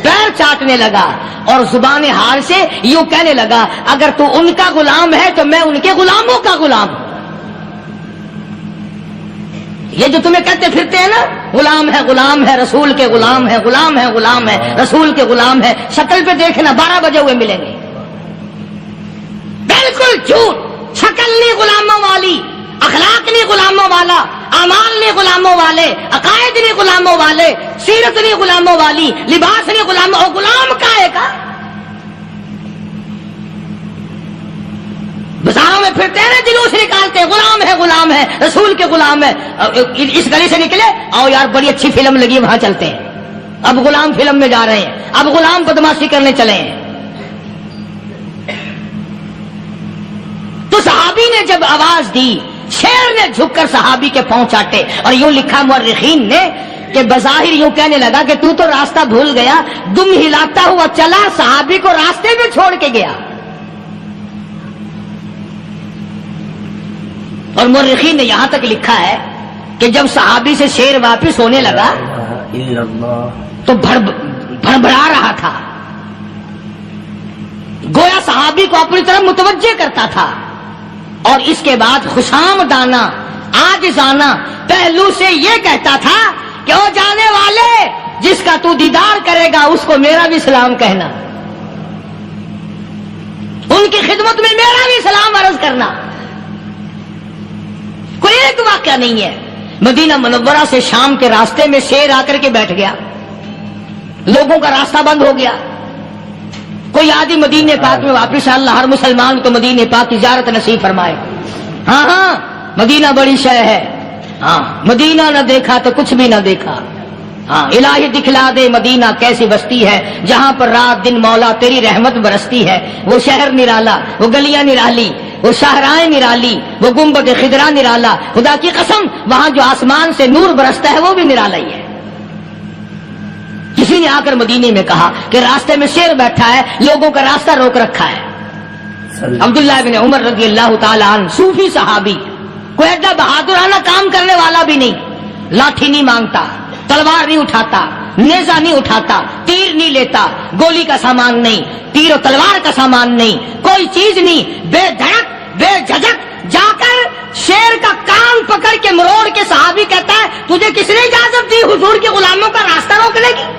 پیر چاٹنے لگا، اور زبان حال سے یوں کہنے لگا اگر تو ان کا غلام ہے تو میں ان کے غلاموں کا غلام ہوں. یہ جو تمہیں کہتے پھرتے ہیں نا، غلام ہے، غلام ہے، رسول کے غلام ہے، غلام ہے، غلام ہے، رسول کے غلام ہے، شکل پہ دیکھنا 12 بجے ہوئے ملیں گے. بالکل جھوٹ. شکل نہیں غلاموں والی، اخلاق نہیں غلاموں والا، اعمال نہیں غلاموں والے، عقائد نہیں غلاموں والے، سیرت نہیں غلاموں والی، لباس نہیں غلاموں. اور غلام کائے کا؟ بازاروں میں پھرتے ہیں نا، جلوس نکالتے ہیں، غلام ہے، غلام ہے، رسول کے غلام ہے. اس گلی سے نکلے، آؤ یار بڑی اچھی فلم لگی، وہاں چلتے ہیں. اب غلام فلم میں جا رہے ہیں، اب غلام بدماشی کرنے چلے ہیں. تو صحابی نے جب آواز دی، شیر نے جھک کر صحابی کے پاؤں چاٹے، اور یوں لکھا مورخین نے کہ بظاہر یوں کہنے لگا کہ تو راستہ بھول گیا. دم ہلاتا ہوا چلا، صحابی کو راستے میں چھوڑ کے گیا. اور مورخین نے یہاں تک لکھا ہے کہ جب صحابی سے شیر واپس ہونے لگا تو بھڑبڑا رہا تھا، گویا صحابی کو اپنی طرف متوجہ کرتا تھا. اور اس کے بعد خوشامدانہ عاجزانہ پہلو سے یہ کہتا تھا کہ او جانے والے، جس کا تو دیدار کرے گا اس کو میرا بھی سلام کہنا، ان کی خدمت میں میرا بھی سلام عرض کرنا. کوئی ایک واقعہ نہیں ہے. مدینہ منورہ سے شام کے راستے میں شیر آ کر کے بیٹھ گیا، لوگوں کا راستہ بند ہو گیا. کوئی آدمی مدینے پاک میں واپس، اللہ ہر مسلمان کو مدینے پاک کی زیارت نصیب فرمائے. ہاں ہاں، مدینہ بڑی شے ہے. ہاں، مدینہ نہ دیکھا تو کچھ بھی نہ دیکھا. ہاں، الہی دکھلا دے مدینہ کیسی بستی ہے جہاں پر رات دن مولا تیری رحمت برستی ہے. وہ شہر نرالا، وہ گلیاں نرالی، وہ شاہراہیں نرالی، وہ گنبد خضرا نرالا. خدا کی قسم وہاں جو آسمان سے نور برستا ہے وہ بھی نرالا ہی ہے. کسی نے آ کر مدینے میں کہا کہ راستے میں شیر بیٹھا ہے، لوگوں کا راستہ روک رکھا ہے. عبداللہ بن عمر رضی اللہ تعالی عنہ، صوفی صحابی، کوئی ایسا بہادرانہ کام کرنے والا بھی نہیں. لاٹھی نہیں مانگتا، تلوار نہیں اٹھاتا، نیزہ نہیں اٹھاتا، تیر نہیں لیتا، گولی کا سامان نہیں، تیر و تلوار کا سامان نہیں، کوئی چیز نہیں. بے دھڑک بے جھجک جا کر شیر کا کان پکڑ کے مروڑ کے صحابی کہتا ہے تجھے کس نے اجازت دی حضور کے غلاموں کا راستہ روکنے کی؟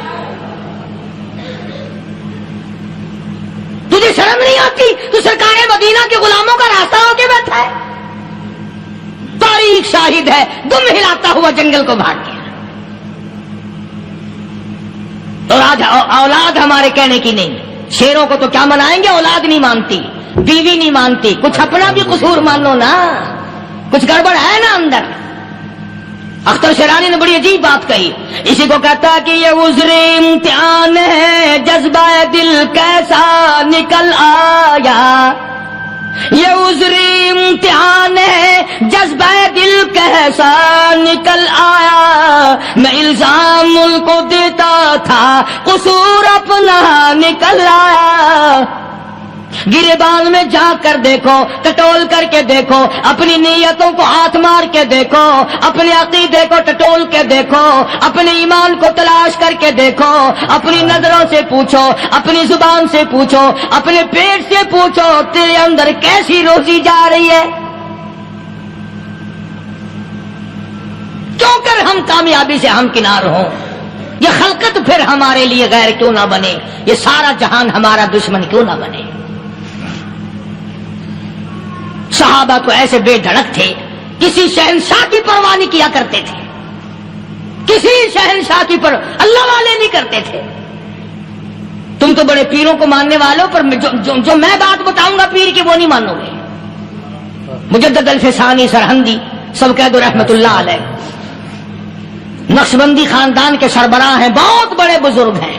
تجھے شرم نہیں آتی؟ تو سرکار مدینہ کے غلاموں کا راستہ روکے بیٹھا ہے. تاریخ شاہد ہے، دم ہلاتا ہوا جنگل کو بھاگ گیا. اور آج اولاد ہمارے کہنے کی نہیں. شیروں کو تو کیا منائیں گے، اولاد نہیں مانتی، بیوی نہیں مانتی. کچھ اپنا بھی قصور مان لو نا، کچھ گڑبڑ ہے نا اندر. اختر شیرانی نے بڑی عجیب بات کہی، اسی کو کہتا کہ یہ عذر امتحان ہے، جذبہ دل کیسا نکل آیا. یہ عذر امتحان ہے، جذبہ دل کیسا نکل آیا، میں الزام ان کو دیتا تھا، قصور اپنا نکل آیا۔ گریبان میں جا کر دیکھو، ٹٹول کر کے دیکھو، اپنی نیتوں کو ہاتھ مار کے دیکھو، اپنے عقیدے کو ٹٹول کے دیکھو، اپنے ایمان کو تلاش کر کے دیکھو، اپنی نظروں سے پوچھو، اپنی زبان سے پوچھو، اپنے پیٹ سے پوچھو، تیرے اندر کیسی روزی جا رہی ہے؟ کیوں کر ہم کامیابی سے ہمکنار ہوں؟ یہ خلقت پھر ہمارے لیے غیر کیوں نہ بنے؟ یہ سارا جہان ہمارا دشمن کیوں نہ بنے؟ صحابہ تو ایسے بے دھڑک تھے، کسی شہنشاہ کی پرواہ نہیں کیا کرتے تھے، کسی شہنشاہ کی اللہ والے نہیں کرتے تھے۔ تم تو بڑے پیروں کو ماننے والوں، پر جو میں بات بتاؤں گا پیر کی وہ نہیں مانو گے۔ مجدد الفسانی سرہندی سب کہہ دو رحمت اللہ علیہ، نقشبندی خاندان کے سربراہ ہیں، بہت بڑے بزرگ ہیں،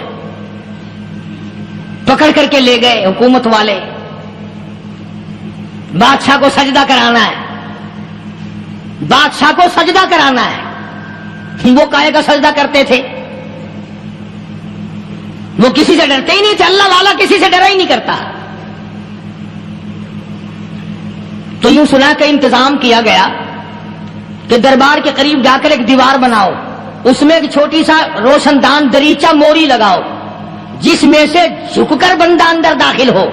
پکڑ کر کے لے گئے حکومت والے، بادشاہ کو سجدہ کرانا ہے، بادشاہ کو سجدہ کرانا ہے۔ وہ کاہے کا سجدہ کرتے تھے؟ وہ کسی سے ڈرتے ہی نہیں تھے، اللہ والا کسی سے ڈرا ہی نہیں کرتا۔ تو یوں سنا کہ انتظام کیا گیا کہ دربار کے قریب جا کر ایک دیوار بناؤ، اس میں ایک چھوٹی سا روشن دان دریچہ موری لگاؤ، جس میں سے جھک کر بندہ اندر داخل ہو،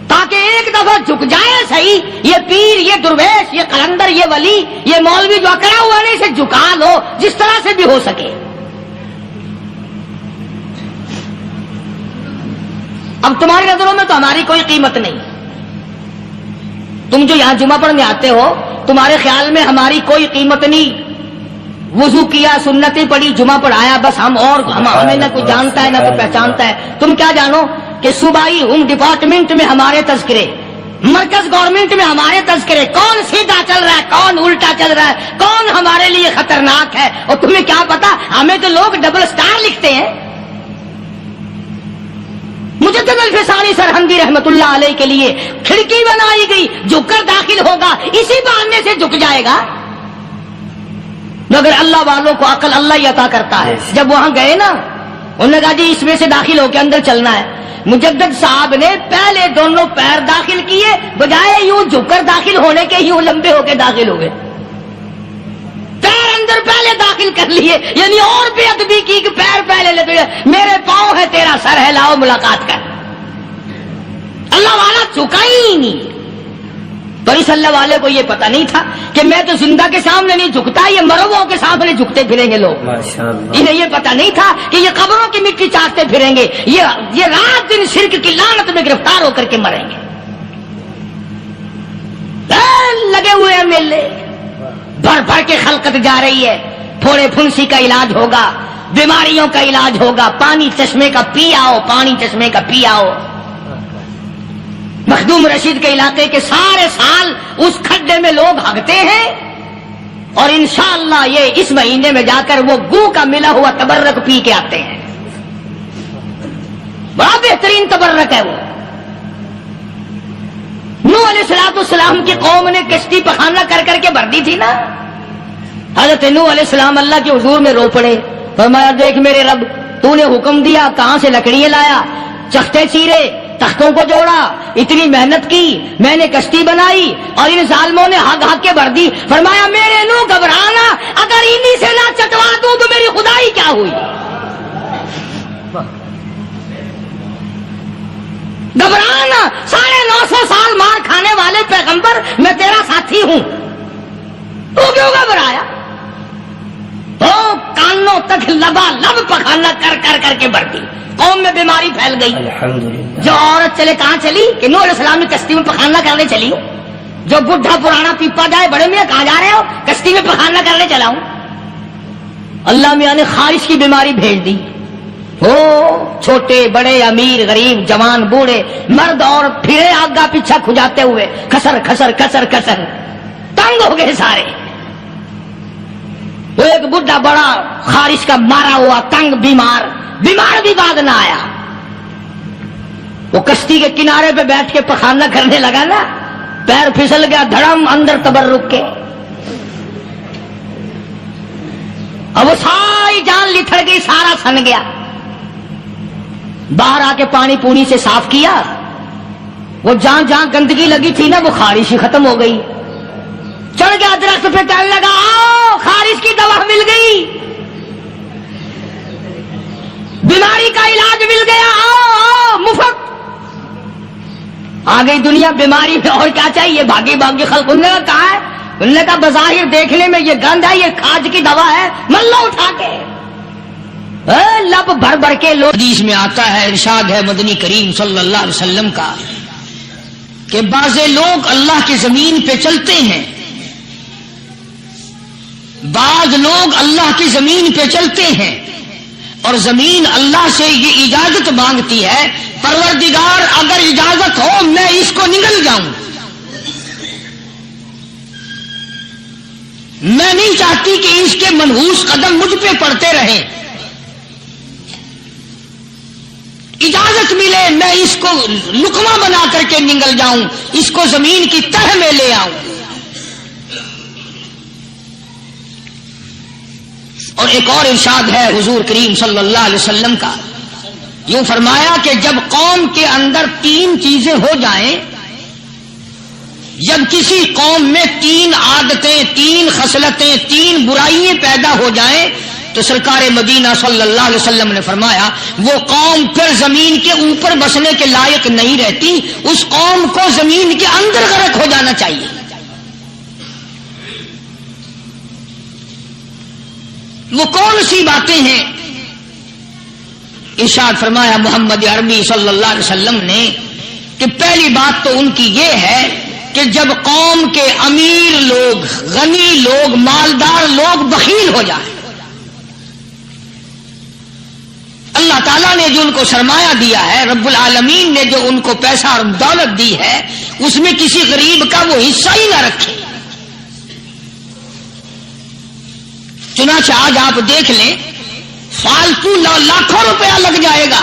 تاکہ ایک دفعہ جھک جائے صحیح، یہ پیر، یہ درویش، یہ قلندر، یہ ولی، یہ مولوی جو اکڑا ہوا نہیں، اسے جھکا لو جس طرح سے بھی ہو سکے۔ اب تمہاری نظروں میں تو ہماری کوئی قیمت نہیں، تم جو یہاں جمعہ پڑھنے آتے ہو تمہارے خیال میں ہماری کوئی قیمت نہیں، وضو کیا، سنتیں پڑھی، جمعہ پڑھایا، بس ہمیں نہ کوئی جانتا ہے نہ کوئی پہچانتا ہے۔ تم کیا جانو کہ صوبائی ہوم ڈپارٹمنٹ میں ہمارے تذکرے، مرکز گورنمنٹ میں ہمارے تذکرے، کون سیدھا چل رہا ہے، کون الٹا چل رہا ہے، کون ہمارے لیے خطرناک ہے، اور تمہیں کیا پتا؟ ہمیں تو لوگ ڈبل سٹار لکھتے ہیں۔ مجدد الفسانی سرہندی رحمت اللہ علیہ کے لیے کھڑکی بنائی گئی، جھک کر داخل ہوگا، اسی بہانے سے جھک جائے گا۔ مگر اللہ والوں کو عقل اللہ ہی عطا کرتا ہے۔ جب وہاں گئے نا، انہوں نے کہا جی اس میں سے داخل ہو کے اندر چلنا ہے۔ مجدد صاحب نے پہلے دونوں پیر داخل کیے، بجائے یوں جھک کر داخل ہونے کے یوں لمبے ہو کے داخل ہو گئے، پیر اندر پہلے داخل کر لیے، یعنی اور بے ادبی کی کہ پیر پہلے لے گئے، میرے پاؤں ہے تیرا سر ہے، لاؤ ملاقات کر۔ اللہ والا جھکا ہی نہیں۔ پر اس اللہ والے کو یہ پتا نہیں تھا کہ میں تو زندہ کے سامنے نہیں جھکتا، یہ مرووں کے سامنے جھکتے پھریں گے لوگ۔ انہیں یہ پتا نہیں تھا کہ یہ قبروں کی مٹی چاٹتے پھریں گے، یہ رات دن شرک کی لعنت میں گرفتار ہو کر کے مریں گے۔ لگے ہوئے ہیں میلے، بھر بھر کے خلقت جا رہی ہے، پھوڑے پھنسی کا علاج ہوگا، بیماریوں کا علاج ہوگا، پانی چشمے کا پی آؤ، پانی چشمے کا پی آؤ۔ مخدوم رشید کے علاقے کے سارے سال اس کھڈے میں لوگ بھاگتے ہیں، اور انشاءاللہ یہ اس مہینے میں جا کر وہ گو کا ملا ہوا تبرک پی کے آتے ہیں۔ بڑا بہترین تبرک ہے وہ۔ نوح علیہ السلام کی قوم نے کشتی پخانہ کر کر کے بھر دی تھی نا، حضرت نوح علیہ السلام اللہ کے حضور میں رو پڑے، فرمایا دیکھ میرے رب، تو نے حکم دیا، کہاں سے لکڑیاں لایا، چختے چیرے، تختوں کو جوڑا، اتنی محنت کی، میں نے کشتی بنائی اور ان ظالموں نے ہگ ہگ کے بھر دی۔ فرمایا میرے نو گھبرانا، اگر انہی سے نہ چٹوا دوں تو میری خدائی کیا ہوئی؟ گھبرانا، 950 سال مار کھانے والے پیغمبر، میں تیرا ساتھی ہوں، تو کیوں گھبرایا؟ تو کانوں تک لبا لب پخانا کر کر کر کے بھر دی، قوم میں بیماری پھیل گئی۔ جو عورت چلے کہاں چلی؟ کہ نوح علیہ السلام نے کشتی میں پخانا کرنے چلی ہوں۔ جو بڈھا پرانا پیپا جائے، بڑے میاں کہاں جا رہے ہو؟ کشتی میں پخانا کرنے چلا ہوں۔ اللہ میاں نے خارش کی بیماری بھیج دی، ہو چھوٹے بڑے، امیر غریب، جوان بوڑھے، مرد اور پھرے آگا پیچھا کھجاتے ہوئے کسر کسر کسر کسر تنگ ہو گئے سارے۔ وہ ایک بڈھا بڑا خارش کا مارا ہوا تنگ بیمار بھی بعد نہ آیا، وہ کشتی کے کنارے پہ بیٹھ کے پخانا کرنے لگا نا، پیر پھسل گیا، دھڑم اندر تبرک کے، اور وہ ساری جان لتھڑ گئی، سارا سن گیا. باہر آ کے پانی پونی سے صاف کیا، وہ جہاں جہاں گندگی لگی تھی نا وہ خارش ہی ختم ہو گئی. چڑھ گیا درخت پہ، کہنے لگا آؤ خارش کی دوا مل گئی، بیماری کا علاج مل گیا، آؤ آؤ مفت. آ گئی دنیا بیماری میں، اور کیا چاہیے؟ بھاگی بھاگی خلق. انہوں نے کہا ہے، انہوں نے کہا بظاہر دیکھنے میں یہ گند ہے، یہ کھاج کی دوا ہے، ملو اٹھا کے. لب بھر بھر کے لوگ. حدیث میں آتا ہے، ارشاد ہے مدنی کریم صلی اللہ علیہ وسلم کا کہ بعض لوگ اللہ کی زمین پہ چلتے ہیں، بعض لوگ اللہ کی زمین پہ چلتے ہیں اور زمین اللہ سے یہ اجازت مانگتی ہے، پروردگار اگر اجازت ہو میں اس کو نگل جاؤں، میں نہیں چاہتی کہ اس کے منحوس قدم مجھ پہ پڑتے رہیں، اجازت ملے میں اس کو لقمہ بنا کر کے نگل جاؤں، اس کو زمین کی تہ میں لے آؤں. اور ایک اور ارشاد ہے حضور کریم صلی اللہ علیہ وسلم کا، یوں فرمایا کہ جب قوم کے اندر 3 چیزیں ہو جائیں، جب کسی قوم میں 3 عادتیں، 3 خصلتیں، 3 برائیاں پیدا ہو جائیں تو سرکار مدینہ صلی اللہ علیہ وسلم نے فرمایا وہ قوم پھر زمین کے اوپر بسنے کے لائق نہیں رہتی، اس قوم کو زمین کے اندر غرق ہو جانا چاہیے. وہ کون سی باتیں ہیں؟ ارشاد فرمایا محمد عربی صلی اللہ علیہ وسلم نے کہ پہلی بات تو ان کی یہ ہے کہ جب قوم کے امیر لوگ، غنی لوگ، مالدار لوگ بخیل ہو جائیں، اللہ تعالیٰ نے جو ان کو سرمایہ دیا ہے، رب العالمین نے جو ان کو پیسہ اور دولت دی ہے، اس میں کسی غریب کا وہ حصہ ہی نہ رکھے. چنانچہ آج آپ دیکھ لیں فالتو لاکھوں روپیہ لگ جائے گا،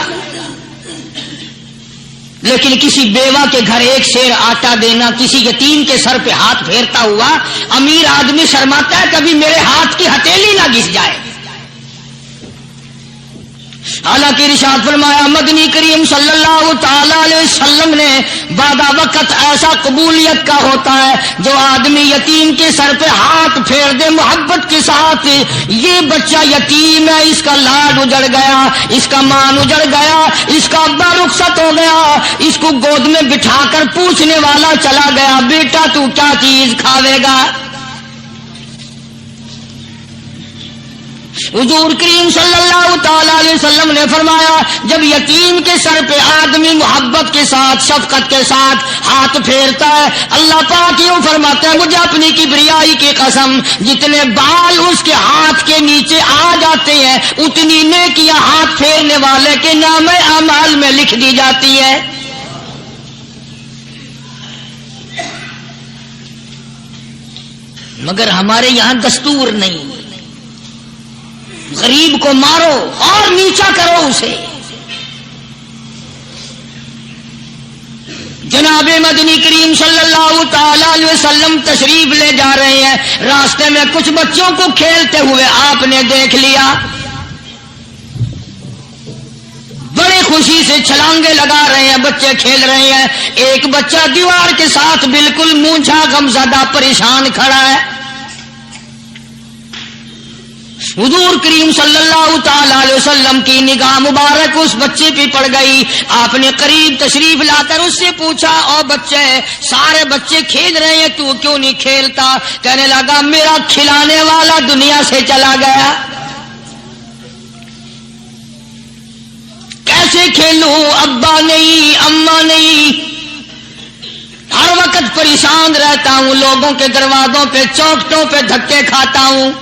لیکن کسی بیوہ کے گھر 1 سیر آٹا دینا، کسی یتیم کے سر پہ ہاتھ پھیرتا ہوا امیر آدمی شرماتا ہے کبھی میرے ہاتھ کی ہتھیلی نہ گھس جائے. حالانکہ ارشاد فرمایا مدنی کریم صلی اللہ تعالی علیہ وسلم نے بعد وقت ایسا قبولیت کا ہوتا ہے جو آدمی یتیم کے سر پہ ہاتھ پھیر دے محبت کے ساتھ، یہ بچہ یتیم ہے، اس کا لاڈ اجڑ گیا، اس کا مان اجڑ گیا، اس کا ابا رخصت ہو گیا، اس کو گود میں بٹھا کر پوچھنے والا چلا گیا بیٹا تو کیا چیز کھاوے گا. حضور کریم صلی اللہ تعالی علیہ وسلم نے فرمایا جب یتیم کے سر پہ آدمی محبت کے ساتھ، شفقت کے ساتھ ہاتھ پھیرتا ہے، اللہ پاک یوں فرماتا ہے مجھے اپنی کبریائی کی قسم جتنے بال اس کے ہاتھ کے نیچے آ جاتے ہیں اتنی نیکیاں ہاتھ پھیرنے والے کے نام اعمال میں لکھ دی جاتی ہے. مگر ہمارے یہاں دستور نہیں، غریب کو مارو اور نیچا کرو اسے. جناب مدنی کریم صلی اللہ تعالی علیہ وسلم تشریف لے جا رہے ہیں، راستے میں کچھ بچوں کو کھیلتے ہوئے آپ نے دیکھ لیا، بڑی خوشی سے چھلانگے لگا رہے ہیں، بچے کھیل رہے ہیں. ایک بچہ دیوار کے ساتھ بالکل مونچھا غمزدہ پریشان کھڑا ہے. حضور کریم صلی اللہ تعالی علیہ وسلم کی نگاہ مبارک اس بچے پہ پڑ گئی. آپ نے قریب تشریف لا کر اس سے پوچھا او بچے، سارے بچے کھیل رہے ہیں تو کیوں نہیں کھیلتا؟ کہنے لگا میرا کھلانے والا دنیا سے چلا گیا، کیسے کھیلوں؟ ابا نہیں، اماں نہیں، ہر وقت پریشان رہتا ہوں، لوگوں کے دروازوں پہ چوکٹوں پہ دھکے کھاتا ہوں.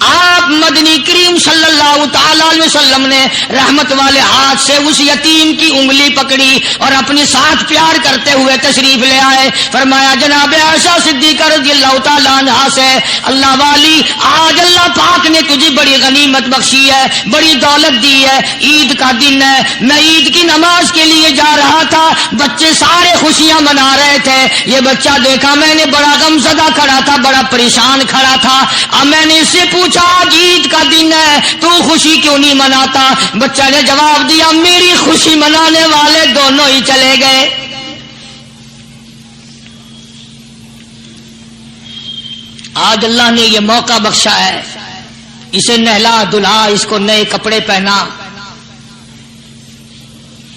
آپ مدنی کریم صلی اللہ تعالی علیہ وسلم نے رحمت والے ہاتھ سے اس یتیم کی انگلی پکڑی اور اپنی ساتھ پیار کرتے ہوئے تشریف لے آئے. فرمایا جناب عائشہ صدیقہ رضی اللہ تعالی عنہا سے, اللہ والی آج اللہ پاک نے تجھے بڑی غنیمت بخشی ہے, بڑی دولت دی ہے, عید کا دن ہے, میں عید کی نماز کے لیے جا رہا تھا, بچے سارے خوشیاں منا رہے تھے, یہ بچہ دیکھا میں نے بڑا غم زدہ کھڑا تھا, بڑا پریشان کھڑا تھا. اب میں نے اس سے پوچھا آج عید کا دن ہے تو خوشی کیوں نہیں مناتا؟ بچہ نے جواب دیا میری خوشی منانے والے دونوں ہی چلے گئے. آج اللہ نے یہ موقع بخشا ہے, اسے نہلا دھلا, اس کو نئے کپڑے پہنا,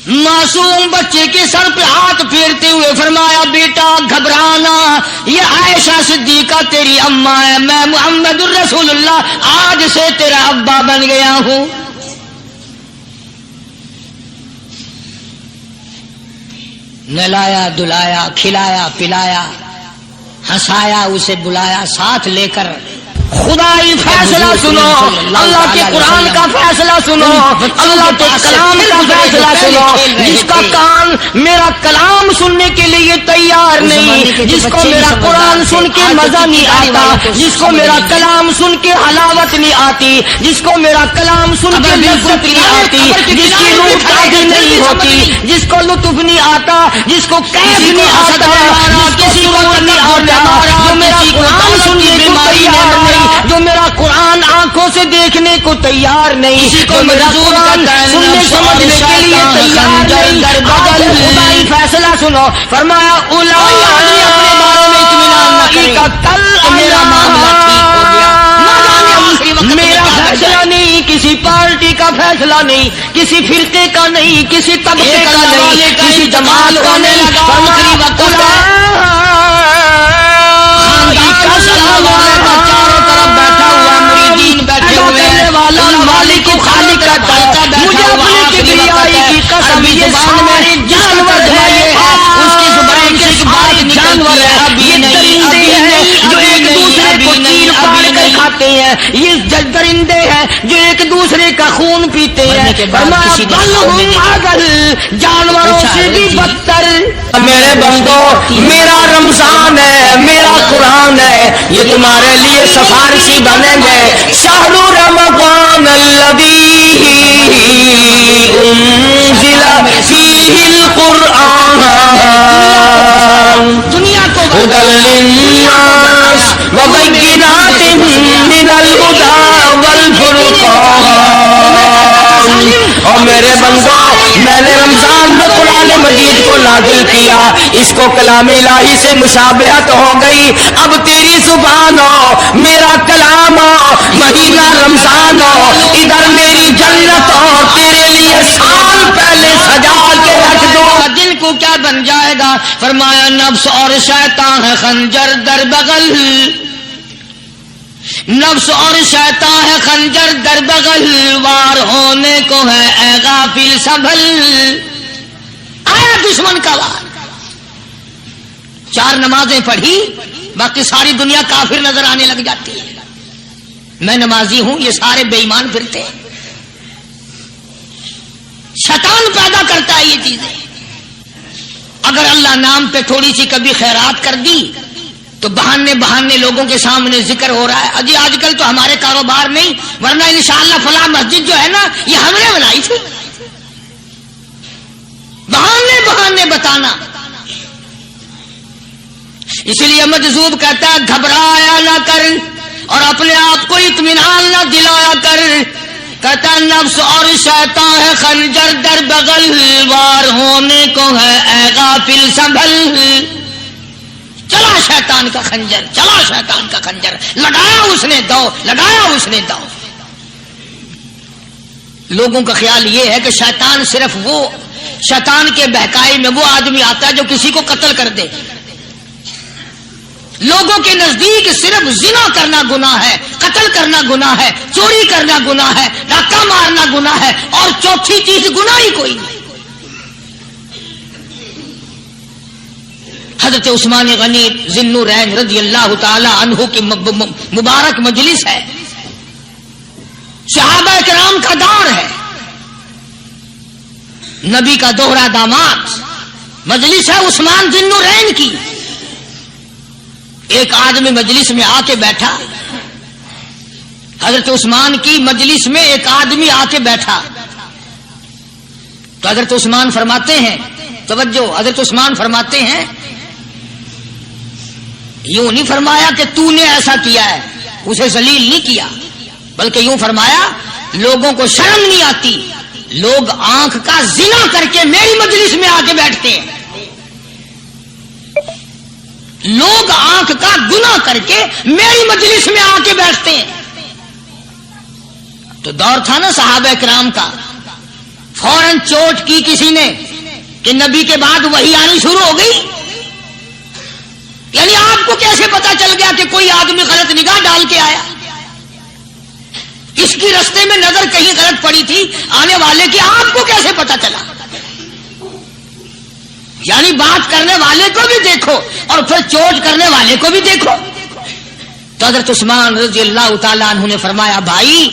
معصوم بچے کے سر پہ ہاتھ پھیرتے ہوئے فرمایا بیٹا گھبرانا, یہ عائشہ صدیقہ تیری اماں ہے, میں محمد الرسول اللہ آج سے تیرا ابا بن گیا ہوں. نہلایا دلایا, کھلایا پلایا, ہنسایا, اسے بلایا, ساتھ لے کر خدائی فیصلہ سنو, اللہ کے قرآن کا فیصلہ سنو, اللہ کے کلام کا فیصلہ سنو. جس کا کان میرا کلام سننے کے لیے تیار نہیں, جس کو میرا قرآن سن کے مزہ نہیں آتا, جس کو میرا کلام سن کے حلاوت نہیں آتی, جس کو میرا کلام سن کے لذت نہیں آتی, جس کی روح تازی نہیں ہوتی, جس کو لطف نہیں آتا, جس کو کیف نہیں آتا, کسی کو نہیں آتا, جو میرا قرآن سننے کو تیار نہیں, جو میرا قرآن آنکھوں سے دیکھنے کو تیار نہیں, جو میرا قرآن سننے سمجھنے کے لیے تیار نہیں. خدائی فیصلہ سنو, فرمایا میرا معاملہ ٹھیک ہو گیا. میرا فیصلہ نہیں, کسی پارٹی کا فیصلہ نہیں, کسی فرقے کا نہیں, کسی طبقے کا نہیں, کسی جماعت کا نہیں. چاروں طرف بیٹھا ہوا مریدین بیٹھے ہوئے, مالک خالق کا داتا بیٹھا ہوا, عربی زبان میں جانور ہے, اس کی زبان سے ایک بات جانور ہے, ابھی نہیں, ابھی نہیں, جو ایک دوسرے کو چیر پاڑ کر کھاتے ہیں, یہ درندے ہیں جو ایک دوسرے کا خون پیتے ہیں. جانوروں سے بھی بدتر. میرے بندو میرا رمضان ہے, میرا قرآن ہے, یہ تمہارے لیے سفارشی بنیں گے. شہر رمضان الذی انزل فیہ القرآن دنیا کو ہدی للناس وبینات من الہدی والفرقان. اور میرے بندو میں نے رمضان میں قرآن مجید کو نازل کیا, اس کو کلام الہی سے مشابہت ہو گئی. اب تیری زبان ہو, میرا کلام ہو, مہینہ رمضان ہو, ادھر میری جنت ہو, تیرے لیے سال پہلے سجا کے رکھ دو. دل کو کیا بن جائے گا؟ فرمایا نفس اور شیطان ہے خنجر در بغل, نفس اور شیطان ہے خنجر در بغل, وار ہونے کو ہے اے غافل سنبھل. آیا دشمن کا وار, 4 نمازیں پڑھی, باقی ساری دنیا کافر نظر آنے لگ جاتی ہے. میں نمازی ہوں, یہ سارے بے ایمان پھرتے ہیں. شیطان پیدا کرتا ہے یہ چیزیں. اگر اللہ نام پہ تھوڑی سی کبھی خیرات کر دی تو بہانے بہانے لوگوں کے سامنے ذکر ہو رہا ہے, اجی آج کل تو ہمارے کاروبار نہیں, ورنہ انشاءاللہ فلاں مسجد جو ہے نا یہ ہم نے بنائی تھی. بہانے بہانے بتانا. اس لیے مجذوب کہتا ہے گھبرایا نہ کر اور اپنے آپ کو اطمینان نہ دلایا کر. کہتا نفس اور شیطان ہے خنجر در بغل, وار ہونے کو ہے اے غافل سنبھل. چلا شیطان کا خنجر, چلا شیطان کا خنجر, لگایا اس نے دو, لگایا اس نے دو. لوگوں کا خیال یہ ہے کہ شیطان صرف وہ, شیطان کے بہکائی میں وہ آدمی آتا ہے جو کسی کو قتل کر دے. لوگوں کے نزدیک صرف زنا کرنا گناہ ہے, قتل کرنا گناہ ہے, چوری کرنا گناہ ہے, ڈاکہ مارنا گناہ ہے, اور چوتھی چیز گناہ ہی کوئی نہیں. حضرت عثمان غنی ذی النورین رضی اللہ تعالی عنہ کی مبارک مجلس ہے. صحابہ کرام کا دور ہے، نبی کا دوہرا داماد، مجلس ہے عثمان ذی النورین کی. ایک آدمی مجلس میں آ کے بیٹھا، حضرت عثمان کی مجلس میں ایک آدمی آ کے بیٹھا تو حضرت عثمان فرماتے ہیں، توجہ، حضرت عثمان فرماتے ہیں، یوں نہیں فرمایا کہ تو نے ایسا کیا ہے، اسے ذلیل نہیں کیا، بلکہ یوں فرمایا لوگوں کو شرم نہیں آتی، لوگ آنکھ کا زنا کر کے میری مجلس میں آ کے بیٹھتے ہیں، لوگ آنکھ کا گناہ کر کے میری مجلس میں آ کے بیٹھتے ہیں. تو دور تھا نا صحابہ کرام کا، فوراً چوٹ کی کسی نے کہ نبی کے بعد وحی آنی شروع ہو گئی. یعنی آپ کو کیسے پتا چل گیا کہ کوئی آدمی غلط نگاہ ڈال کے آیا؟ اس کی رستے میں نظر کہیں غلط پڑی تھی آنے والے کی، آپ کو کیسے پتا چلا؟ یعنی بات کرنے والے کو بھی دیکھو اور پھر چوٹ کرنے والے کو بھی دیکھو. تو حضرت عثمان رضی اللہ تعالیٰ عنہ نے فرمایا، بھائی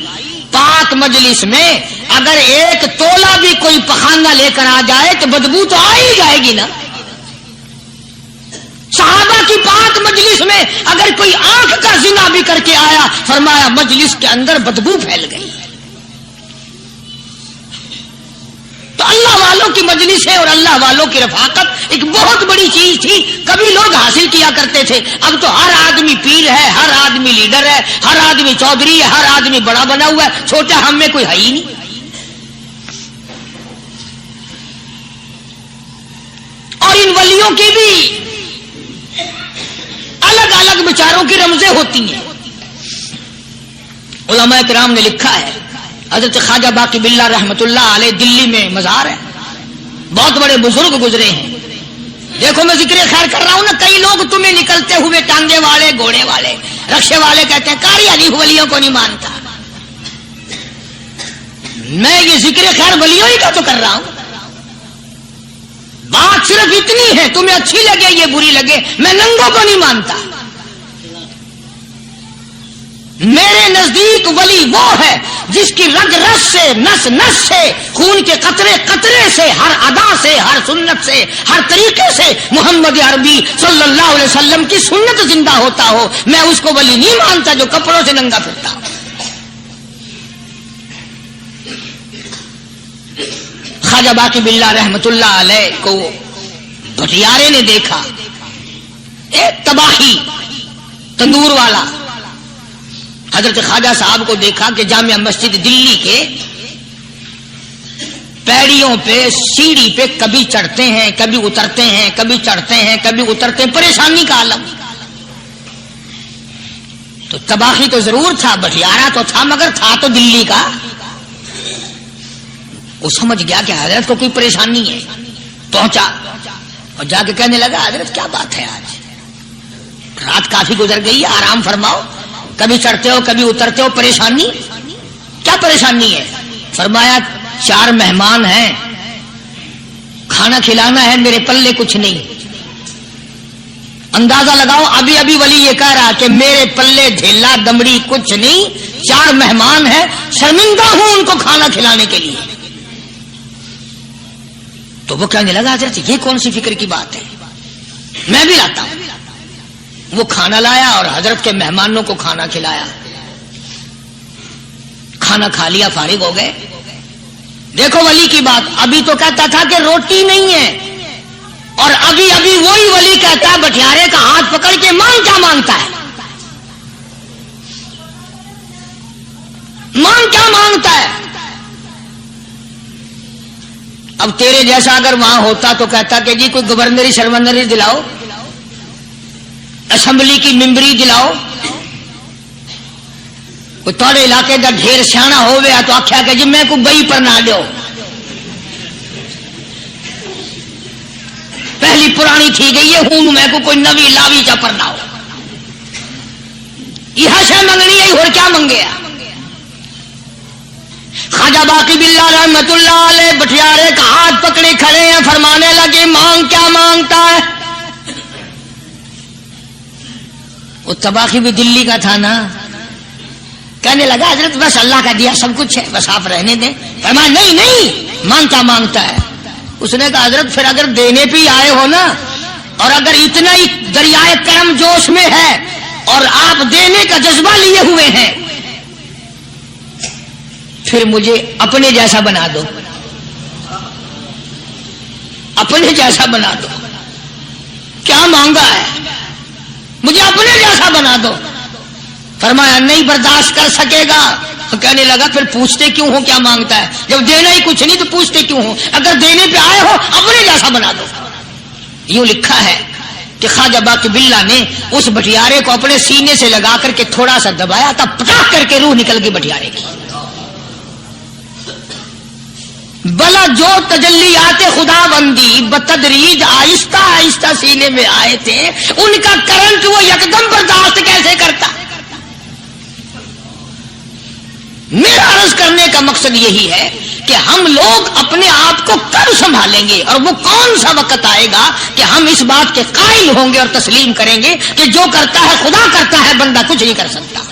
پاک مجلس میں اگر ایک تولا بھی کوئی پخانہ لے کر آ جائے تو بدبو تو آ ہی جائے گی نا. صحابہ کی پاک مجلس میں اگر کوئی آنکھ کا زنا بھی کر کے آیا، فرمایا مجلس کے اندر بدبو پھیل گئی. تو اللہ والوں کی مجلس ہے اور اللہ والوں کی رفاقت ایک بہت بڑی چیز تھی، کبھی لوگ حاصل کیا کرتے تھے. اب تو ہر آدمی پیر ہے، ہر آدمی لیڈر ہے، ہر آدمی چودھری ہے، ہر آدمی بڑا بنا ہوا ہے، چھوٹا ہم میں کوئی ہے ہی نہیں. اور ان ولیوں کی بھی الگ الگ بچاروں کی رمزیں ہوتی ہیں. علماء کرام نے لکھا ہے، حضرت خواجہ باقی باللہ رحمت اللہ علیہ دلی میں مزار ہے، بہت بڑے بزرگ گزرے ہیں. دیکھو میں ذکر خیر کر رہا ہوں نا، کئی لوگ تمہیں نکلتے ہوئے ٹانگے والے، گھوڑے والے، رکشے والے کہتے ہیں قاری علی ولیوں کو نہیں مانتا. میں یہ ذکر خیر ولیوں ہی کا تو کر رہا ہوں. بات صرف اتنی ہے، تمہیں اچھی لگے یہ بری لگے، میں ننگوں کو نہیں مانتا. میرے نزدیک ولی وہ ہے جس کی رگ رس سے، نس نس سے، خون کے قطرے قطرے سے، ہر ادا سے، ہر سنت سے، ہر طریقے سے محمد عربی صلی اللہ علیہ وسلم کی سنت زندہ ہوتا ہو. میں اس کو ولی نہیں مانتا جو کپڑوں سے ننگا پھرتا ہو. خواجہ باقی باللہ رحمت اللہ علیہ کو بھٹیارے نے دیکھا، ایک تباہی تندور والا. حضرت خواجہ صاحب کو دیکھا کہ جامع مسجد دلی کے پیڑیوں پہ، سیڑھی پہ کبھی چڑھتے ہیں، کبھی اترتے ہیں، کبھی چڑھتے ہیں، کبھی اترتے ہیں، پریشانی کا عالم. تو تباہی تو ضرور تھا، بٹیارہ تو تھا، مگر تھا تو دلی کا. وہ سمجھ گیا کہ حضرت کو کوئی پریشانی ہے. پہنچا اور جا کے کہنے لگا، حضرت کیا بات ہے، آج رات کافی گزر گئی ہے، آرام فرماؤ، کبھی چڑھتے ہو کبھی اترتے ہو، پریشانی کیا پریشانی ہے؟ فرمایا 4 مہمان ہیں، کھانا کھلانا ہے، میرے پلے کچھ نہیں. اندازہ لگاؤ، ابھی ابھی ولی یہ کہہ رہا کہ میرے پلے ڈھیلا دمڑی کچھ نہیں، 4 مہمان ہیں، شرمندہ ہوں ان کو کھانا کھلانے کے لیے. تو وہ کہنے لگا، حضرت یہ کون سی فکر کی بات ہے، میں بھی لاتا ہوں. وہ کھانا لایا اور حضرت کے مہمانوں کو کھانا کھلایا. کھانا کھا لیا، فارغ ہو گئے. دیکھو ولی کی بات، ابھی تو کہتا تھا کہ روٹی نہیں ہے، اور ابھی ابھی وہی ولی کہتا ہے بٹیارے کا ہاتھ پکڑ کے، مانگ کیا مانگتا ہے، مانگ کیا مانگتا ہے. اب تیرے جیسا اگر وہاں ہوتا تو کہتا کہ جی کوئی گورنری شرمندری دلاؤ، اسمبلی کی ممبری دلاؤ. کوئی تھوڑے علاقے کا ڈھیر سیاح ہوئے تو آخیا کہ جی میں کو بئی پر نہ دو، پہلی پرانی تھی گئی ہے، ہوں میں کو کوئی نوی لاوی چا پر نہ ہو. یہ شے منگنی ہے، اور کیا منگے. خواجہ باقی باللہ رحمت اللہ علیہ بٹیارے کا ہاتھ پکڑے کھڑے ہیں، فرمانے لگے مانگ کیا مانگتا ہے. وہ تباہی بھی دلی کا تھا نا، کہنے لگا حضرت بس اللہ کا دیا سب کچھ ہے، بس آپ رہنے دیں۔ فرمایا نہیں نہیں، مانگتا ہے۔ اس نے کہا حضرت پھر اگر دینے پہ ہی آئے ہو نا، اور اگر اتنا ہی دریائے کرم جوش میں ہے اور آپ دینے کا جذبہ لیے ہوئے ہیں، پھر مجھے اپنے جیسا بنا دو، اپنے جیسا بنا دو۔ کیا مانگا ہے؟ مجھے اپنے جیسا بنا دو۔ فرمایا نہیں برداشت کر سکے گا۔ کہنے لگا پھر پوچھتے کیوں ہو کیا مانگتا ہے؟ جب دینا ہی کچھ نہیں تو پوچھتے کیوں ہو؟ اگر دینے پہ آئے ہو اپنے جیسا بنا دو۔ یوں لکھا ہے کہ خواجہ باقی باللہ نے اس بٹیارے کو اپنے سینے سے لگا کر کے تھوڑا سا دبایا تھا، پٹاخ کر کے روح نکل گئی بٹیارے کی۔ بلا جو تجلیات خدا بندی بتدریج آہستہ آہستہ سینے میں آئے تھے، ان کا کرنٹ وہ یکدم برداشت کیسے کرتا؟ میرا عرض کرنے کا مقصد یہی ہے کہ ہم لوگ اپنے آپ کو کب سنبھالیں گے، اور وہ کون سا وقت آئے گا کہ ہم اس بات کے قائل ہوں گے اور تسلیم کریں گے کہ جو کرتا ہے خدا کرتا ہے، بندہ کچھ نہیں کر سکتا۔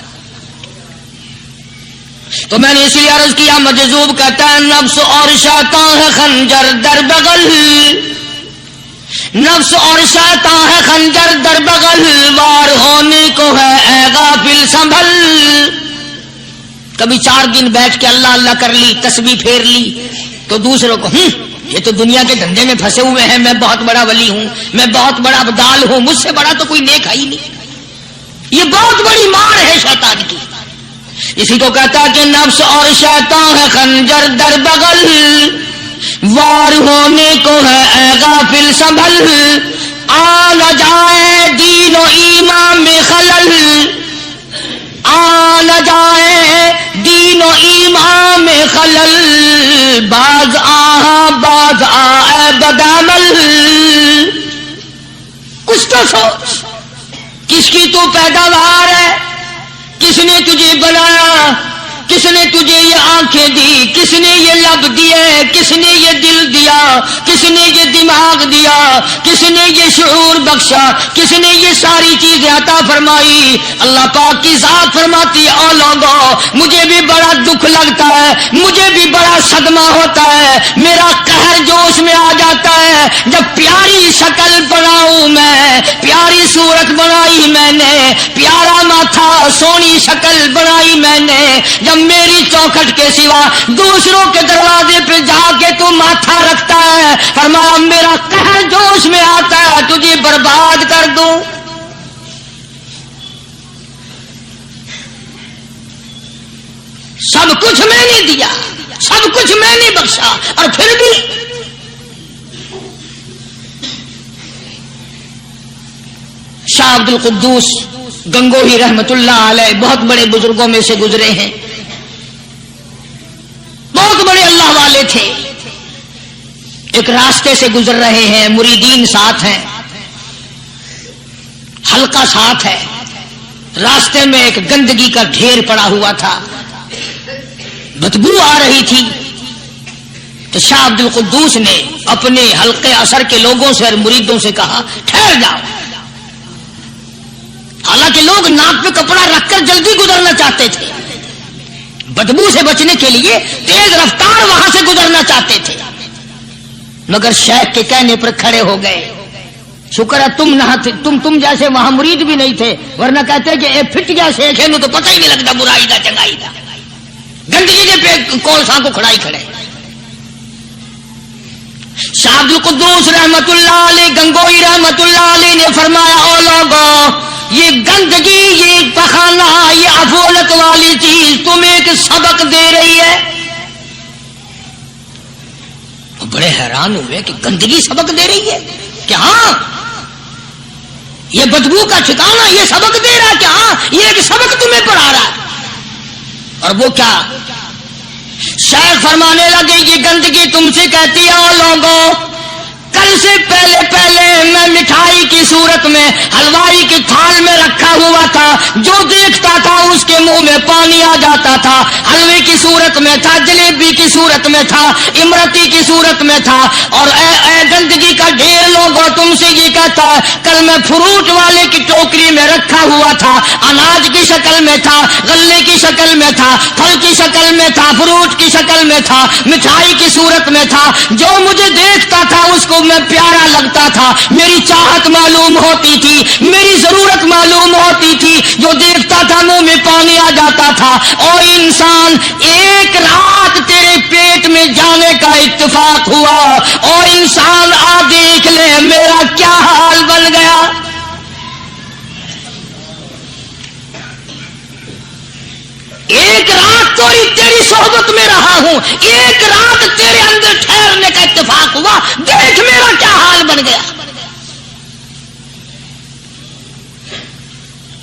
تو میں نے اس لیے عرض کیا، مجذوب کہتا ہے نفس اور شیطان ہے خنجر در بغل، نفس اور شیطان ہے خنجر در بغل، وار ہونے کو ہے اے غافل سنبھل۔ کبھی 4 دن بیٹھ کے اللہ اللہ کر لی، تسبیح پھیر لی، تو دوسروں کو یہ تو دنیا کے دھندے میں پھنسے ہوئے ہیں، میں بہت بڑا ولی ہوں، میں بہت بڑا ابدال ہوں، مجھ سے بڑا تو کوئی نیک ہے ہی نہیں۔ یہ بہت بڑی مار ہے شیطان کی۔ اسی کو کہتا کہ نفس اور شیطان ہے خنجر در بغل، وار ہونے کو ہے اے غافل سنبھل، آ نہ جائے دین و ایمان میں خلل، آ نہ جائے دین و ایمان میں خلل، باز باز آئے بدعمل۔ کچھ تو سوچ، کس کی تو پیداوار ہے؟ کس نے تجھے بنایا؟ کس نے تجھے یہ آنکھیں دی؟ کس نے یہ لب دیے؟ کس نے یہ دل دیا؟ کس نے یہ دماغ دیا؟ کس نے یہ شعور بخشا؟ کس نے یہ ساری چیزیں عطا فرمائی؟ اللہ پاک کی ذات فرماتی ہے او لوگو، مجھے بھی بڑا دکھ لگتا ہے، مجھے بھی بڑا صدمہ ہوتا ہے، میرا قہر جوش میں آ جاتا ہے جب پیاری شکل بناؤں میں، پیاری صورت بنائی میں نے، پیارا ماتھا سونی شکل بنائی میں نے، جب میری چوکھٹ کے سوا دوسروں کے دروازے پہ جا کے تو ماتھا رکھتا ہے، فرمایا میرا قہر جوش میں آتا ہے تجھے برباد کر دوں۔ سب کچھ میں نے دیا، سب کچھ میں نے بخشا، اور پھر بھی شاہ عبد القدوس گنگوہی رحمت اللہ علیہ بہت بڑے بزرگوں میں سے گزرے ہیں، بہت بڑے اللہ والے تھے۔ ایک راستے سے گزر رہے ہیں، مریدین ساتھ ہیں، حلقہ ساتھ ہے، راستے میں ایک گندگی کا ڈھیر پڑا ہوا تھا، بدبو آ رہی تھی، تو شاہ عبد القدوس نے اپنے حلقے اثر کے لوگوں سے اور مریدوں سے کہا ٹھہر جاؤ۔ حالانکہ لوگ ناک پہ کپڑا رکھ کر جلدی گزرنا چاہتے تھے، بدبو سے بچنے کے لیے تیز رفتار وہاں سے گزرنا چاہتے تھے، مگر شیخ کے کہنے پر کھڑے ہو گئے۔ شکر ہے تم نہ تھے، تم جیسے وہاں مرید بھی نہیں تھے، ورنہ کہتے کہ اے پھٹ گیا شیخ ہے، تو پتہ ہی نہیں لگتا برائی دا چنگائی دا، گندگی کے پہ کول سان کو کھڑائی کھڑے۔ شاہ عبد القدوس رحمت اللہ علیہ گنگوئی رحمت اللہ علیہ نے فرمایا او لوگو، یہ گندگی، یہ پخانہ، یہ افولت والی چیز تمہیں ایک سبق دے رہی ہے۔ بڑے حیران ہوئے کہ گندگی سبق دے رہی ہے کہ ہاں یہ بدبو کا ٹھکانہ یہ سبق دے رہا ہے کہ ہاں یہ ایک سبق تمہیں پڑھا رہا ہے۔ اور وہ کیا؟ شیخ فرمانے لگے یہ گندگی تم سے کہتی ہے او لوگوں، کل سے پہلے میں مٹھائی کی صورت میں حلوائی کی تھال میں رکھا ہوا تھا، جو دیکھتا تھا اس کے منہ میں پانی آ جاتا تھا، حلوے کی صورت میں تھا، جلیبی کی صورت میں تھا، امرتی کی صورت میں تھا، اور اے گندگی کا ڈھیر لوگوں تم سے یہ کہتا ہے کل میں فروٹ والے کی ٹوکری میں میں رکھا ہوا تھا، اناج کی شکل میں تھا، غلے کی شکل میں تھا، پھل کی شکل میں تھا، فروٹ کی شکل میں تھا، مٹھائی کی صورت میں تھا، جو مجھے دیکھتا تھا اس کو میں پیارا لگتا تھا، میری چاہت معلوم ہوتی تھی، میری ضرورت معلوم ہوتی تھی، جو دیکھتا تھا منہ میں پانی آ جاتا تھا۔ اور انسان ایک رات تیرے پیٹ میں جانے کا اتفاق ہوا، اور انسان آ دیکھ لے میرا کیا حال بن گیا۔ ایک رات تو تیری صحبت میں رہا ہوں، ایک رات تیرے اندر ٹھہرنے کا اتفاق ہوا، دیکھ میرا کیا حال بن گیا۔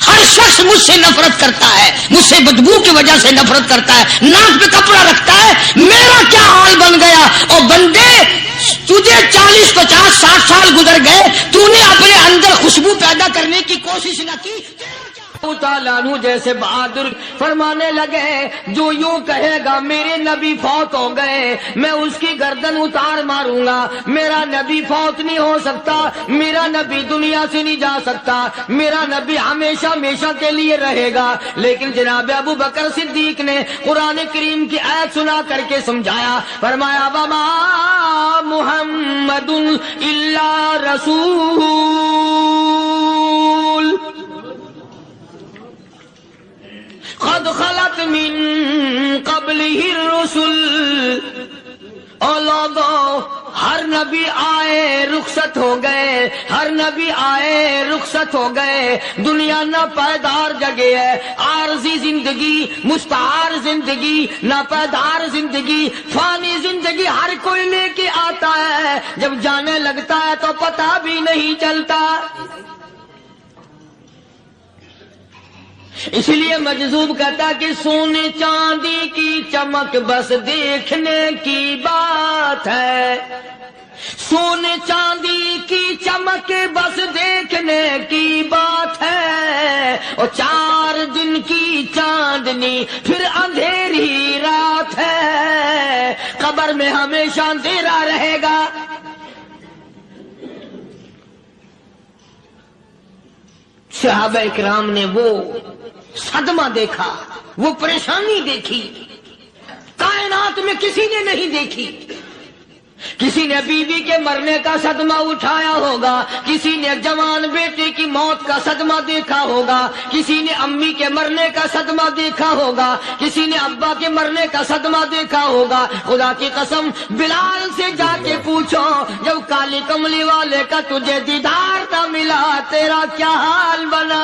ہر شخص مجھ سے نفرت کرتا ہے، مجھ سے بدبو کی وجہ سے نفرت کرتا ہے، ناک پہ کپڑا رکھتا ہے، میرا کیا حال بن گیا۔ اور بندے تجھے 40 50 60 سال گزر گئے، تو نے اپنے اندر خوشبو پیدا کرنے کی کوشش نہ کی۔ تعالیٰ عنہ جیسے بہادر فرمانے لگے، جو یوں کہے گا میرے نبی فوت ہو گئے میں اس کی گردن اتار ماروں گا، میرا نبی فوت نہیں ہو سکتا، میرا نبی دنیا سے نہیں جا سکتا، میرا نبی ہمیشہ ہمیشہ کے لیے رہے گا۔ لیکن جناب ابو بکر صدیق نے قرآن کریم کی آیت سنا کر کے سمجھایا، فرمایا وما محمد الا رسول قد خلت من قبلہ الرسل۔ اور لوگوں، ہر نبی آئے رخصت ہو گئے، ہر نبی آئے رخصت ہو گئے، دنیا نہ پائیدار جگہ ہے، عارضی زندگی، مستعار زندگی، نہ پائیدار زندگی، فانی زندگی ہر کوئی لے کے آتا ہے، جب جانے لگتا ہے تو پتہ بھی نہیں چلتا۔ اس لیے مجذوب کہتا کہ سونے چاندی کی چمک بس دیکھنے کی بات ہے، سونے چاندی کی چمک بس دیکھنے کی بات ہے، اور 4 دن کی چاندنی پھر اندھیری رات ہے، قبر میں ہمیشہ اندھیرا رہے گا۔ صحابہ اکرام نے وہ صدمہ دیکھا، وہ پریشانی دیکھی، کائنات میں کسی نے نہیں دیکھی۔ کسی نے بیوی کے مرنے کا صدمہ اٹھایا ہوگا، کسی نے جوان بیٹے کی موت کا صدمہ دیکھا ہوگا، کسی نے امی کے مرنے کا صدمہ دیکھا ہوگا، کسی نے ابا کے مرنے کا صدمہ دیکھا ہوگا۔ خدا کی قسم بلال سے جا کے پوچھو، جب کالی کملی والے کا تجھے دیدار نہ ملا تیرا کیا حال بنا۔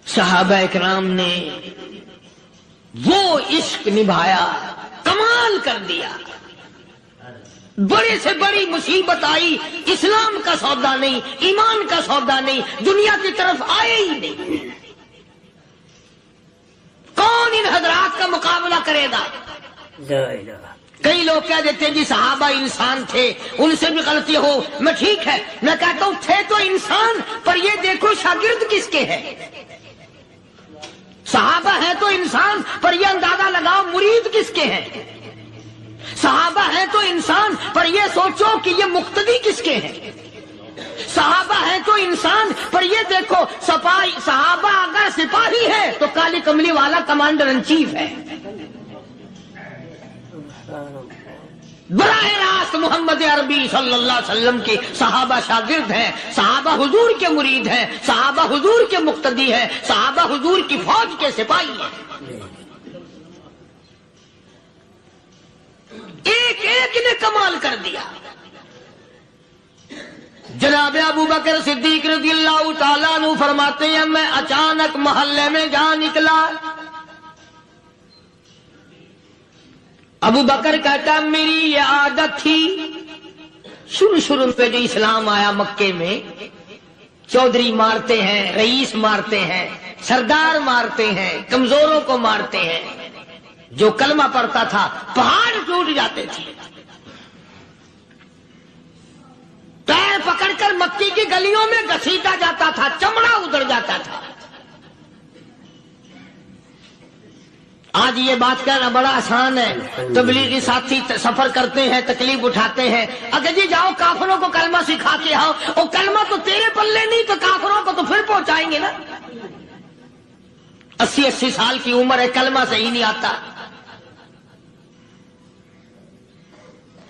صحابہ اکرام نے وہ عشق نبھایا، کمال کر دیا۔ بڑے سے بڑی مصیبت آئی، اسلام کا سودا نہیں، ایمان کا سودا نہیں، دنیا کی طرف آئے ہی نہیں۔ کون ان حضرات کا مقابلہ کرے گا؟ کئی لوگ کہہ دیتے ہیں جی صحابہ انسان تھے، ان سے بھی غلطی ہو، میں ٹھیک ہے، میں کہتا ہوں تھے تو انسان، پر یہ دیکھو شاگرد کس کے ہیں۔ صحابہ ہیں تو انسان، پر یہ اندازہ لگاؤ مرید کس کے ہیں۔ صحابہ ہیں تو انسان، پر یہ سوچو کہ یہ مقتدی کس کے ہیں۔ صحابہ ہیں تو انسان، پر یہ دیکھو صحابہ اگر سپاہی ہے تو کالی کملی والا کمانڈر ان چیف ہے۔ براہ راست محمد عربی صلی اللہ علیہ وسلم کے صحابہ شاگرد ہیں، صحابہ حضور کے مرید ہیں، صحابہ حضور کے مقتدی ہیں، صحابہ حضور کی فوج کے سپاہی ہیں۔ ایک ایک نے کمال کر دیا۔ جناب ابو بکر صدیق رضی اللہ تعالیٰ عنہ فرماتے ہیں میں اچانک محلے میں جا نکلا۔ ابو بکر کہتا میری یہ عادت تھی، شروع پہ جو اسلام آیا مکے میں، چودھری مارتے ہیں، رئیس مارتے ہیں، سردار مارتے ہیں، کمزوروں کو مارتے ہیں، جو کلمہ پڑھتا تھا پہاڑ ٹوٹ جاتے تھے۔ پیر پکڑ کر مکی کی گلیوں میں گھسیٹا جاتا تھا، چمڑا ادھر جاتا تھا۔ آج یہ بات کہنا بڑا آسان ہے، تبلیغی ساتھی سفر کرتے ہیں، تکلیف اٹھاتے ہیں، اگر جی جاؤ کافروں کو کلمہ سکھا کے آؤ، اور کلمہ تو تیرے پلے نہیں تو کافروں کو تو پھر پہنچائیں گے نا۔ 80 سال کی عمر ہے، کلمہ صحیح نہیں آتا،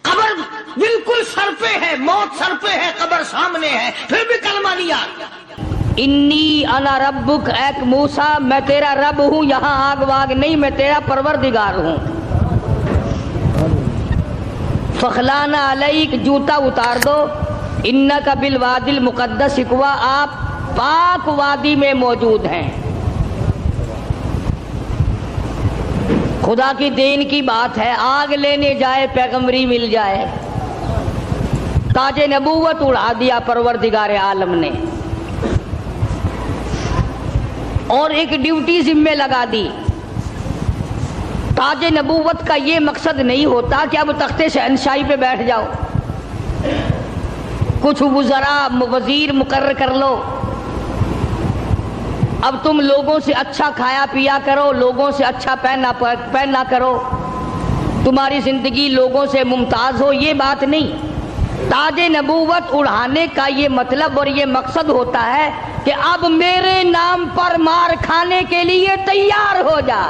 قبر بالکل سر پہ ہے، موت سر پہ ہے، قبر سامنے ہے، پھر بھی کلمہ نہیں آتا۔ انی انا ربک، ایک موسیٰ میں تیرا رب ہوں، یہاں آگ واگ نہیں، میں تیرا پروردگار ہوں۔ فخلانا علیک، جوتا اتار دو، انکا بالوادی المقدس طویٰ، آپ پاک وادی میں موجود ہیں۔ خدا کی دین کی بات ہے، آگ لینے جائے پیغمبری مل جائے۔ تاج نبوت اڑا دیا پروردگار عالم نے، اور ایک ڈیوٹی ذمہ لگا دی۔ تاج نبوت کا یہ مقصد نہیں ہوتا کہ اب تخت شہنشاہی پہ بیٹھ جاؤ، کچھ وزراء وزیر مقرر کر لو، اب تم لوگوں سے اچھا کھایا پیا کرو، لوگوں سے اچھا پہنا کرو، تمہاری زندگی لوگوں سے ممتاز ہو، یہ بات نہیں۔ تاج نبوت اڑانے کا یہ مطلب اور یہ مقصد ہوتا ہے کہ اب میرے نام پر مار کھانے کے لیے تیار ہو جا۔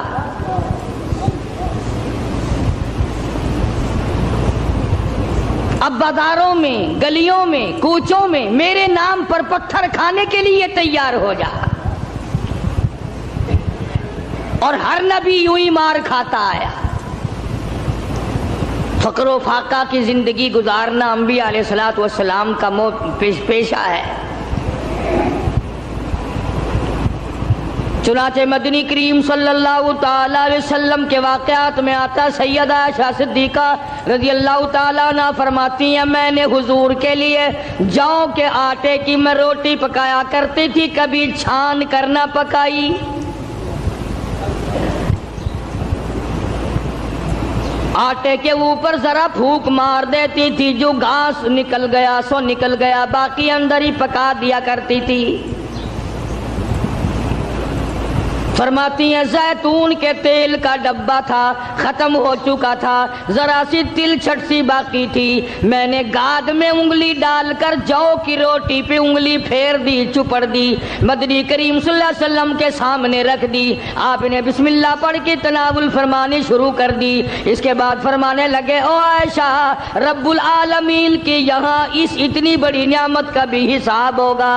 اب بازاروں میں، گلیوں میں، کوچوں میں میرے نام پر پتھر کھانے کے لیے تیار ہو جا۔ اور ہر نبی یوں ہی مار کھاتا آیا۔ فقر و فاقہ کی زندگی گزارنا انبیاء علیہ الصلوۃ والسلام کا پیشہ ہے۔ چنانچہ مدنی کریم صلی اللہ تعالی علیہ وسلم کے واقعات میں آتا، سیدہ عائشہ صدیقہ رضی اللہ تعالیٰ عنہ فرماتی ہیں، میں نے حضور کے لیے جاؤ کے آٹے کی میں روٹی پکایا کرتی تھی، کبھی چھان کر نہ پکائی۔ آٹے کے اوپر ذرا پھونک مار دیتی تھی، جو گھاس نکل گیا سو نکل گیا، باقی اندر ہی پکا دیا کرتی تھی۔ فرماتی ہیں زیتون کے تیل کا ڈبہ تھا، ختم ہو چکا تھا، ذرا سی تل چھٹ سی باقی تھی، میں نے گاد میں انگلی ڈال کر جو کی روٹی پہ انگلی پھیر دی، چپڑ دی، مدنی کریم صلی اللہ علیہ وسلم کے سامنے رکھ دی۔ آپ نے بسم اللہ پڑھ کے تناول فرمانی شروع کر دی۔ اس کے بعد فرمانے لگے، او عائشہ، رب العالمین کی یہاں اس اتنی بڑی نعمت کا بھی حساب ہوگا۔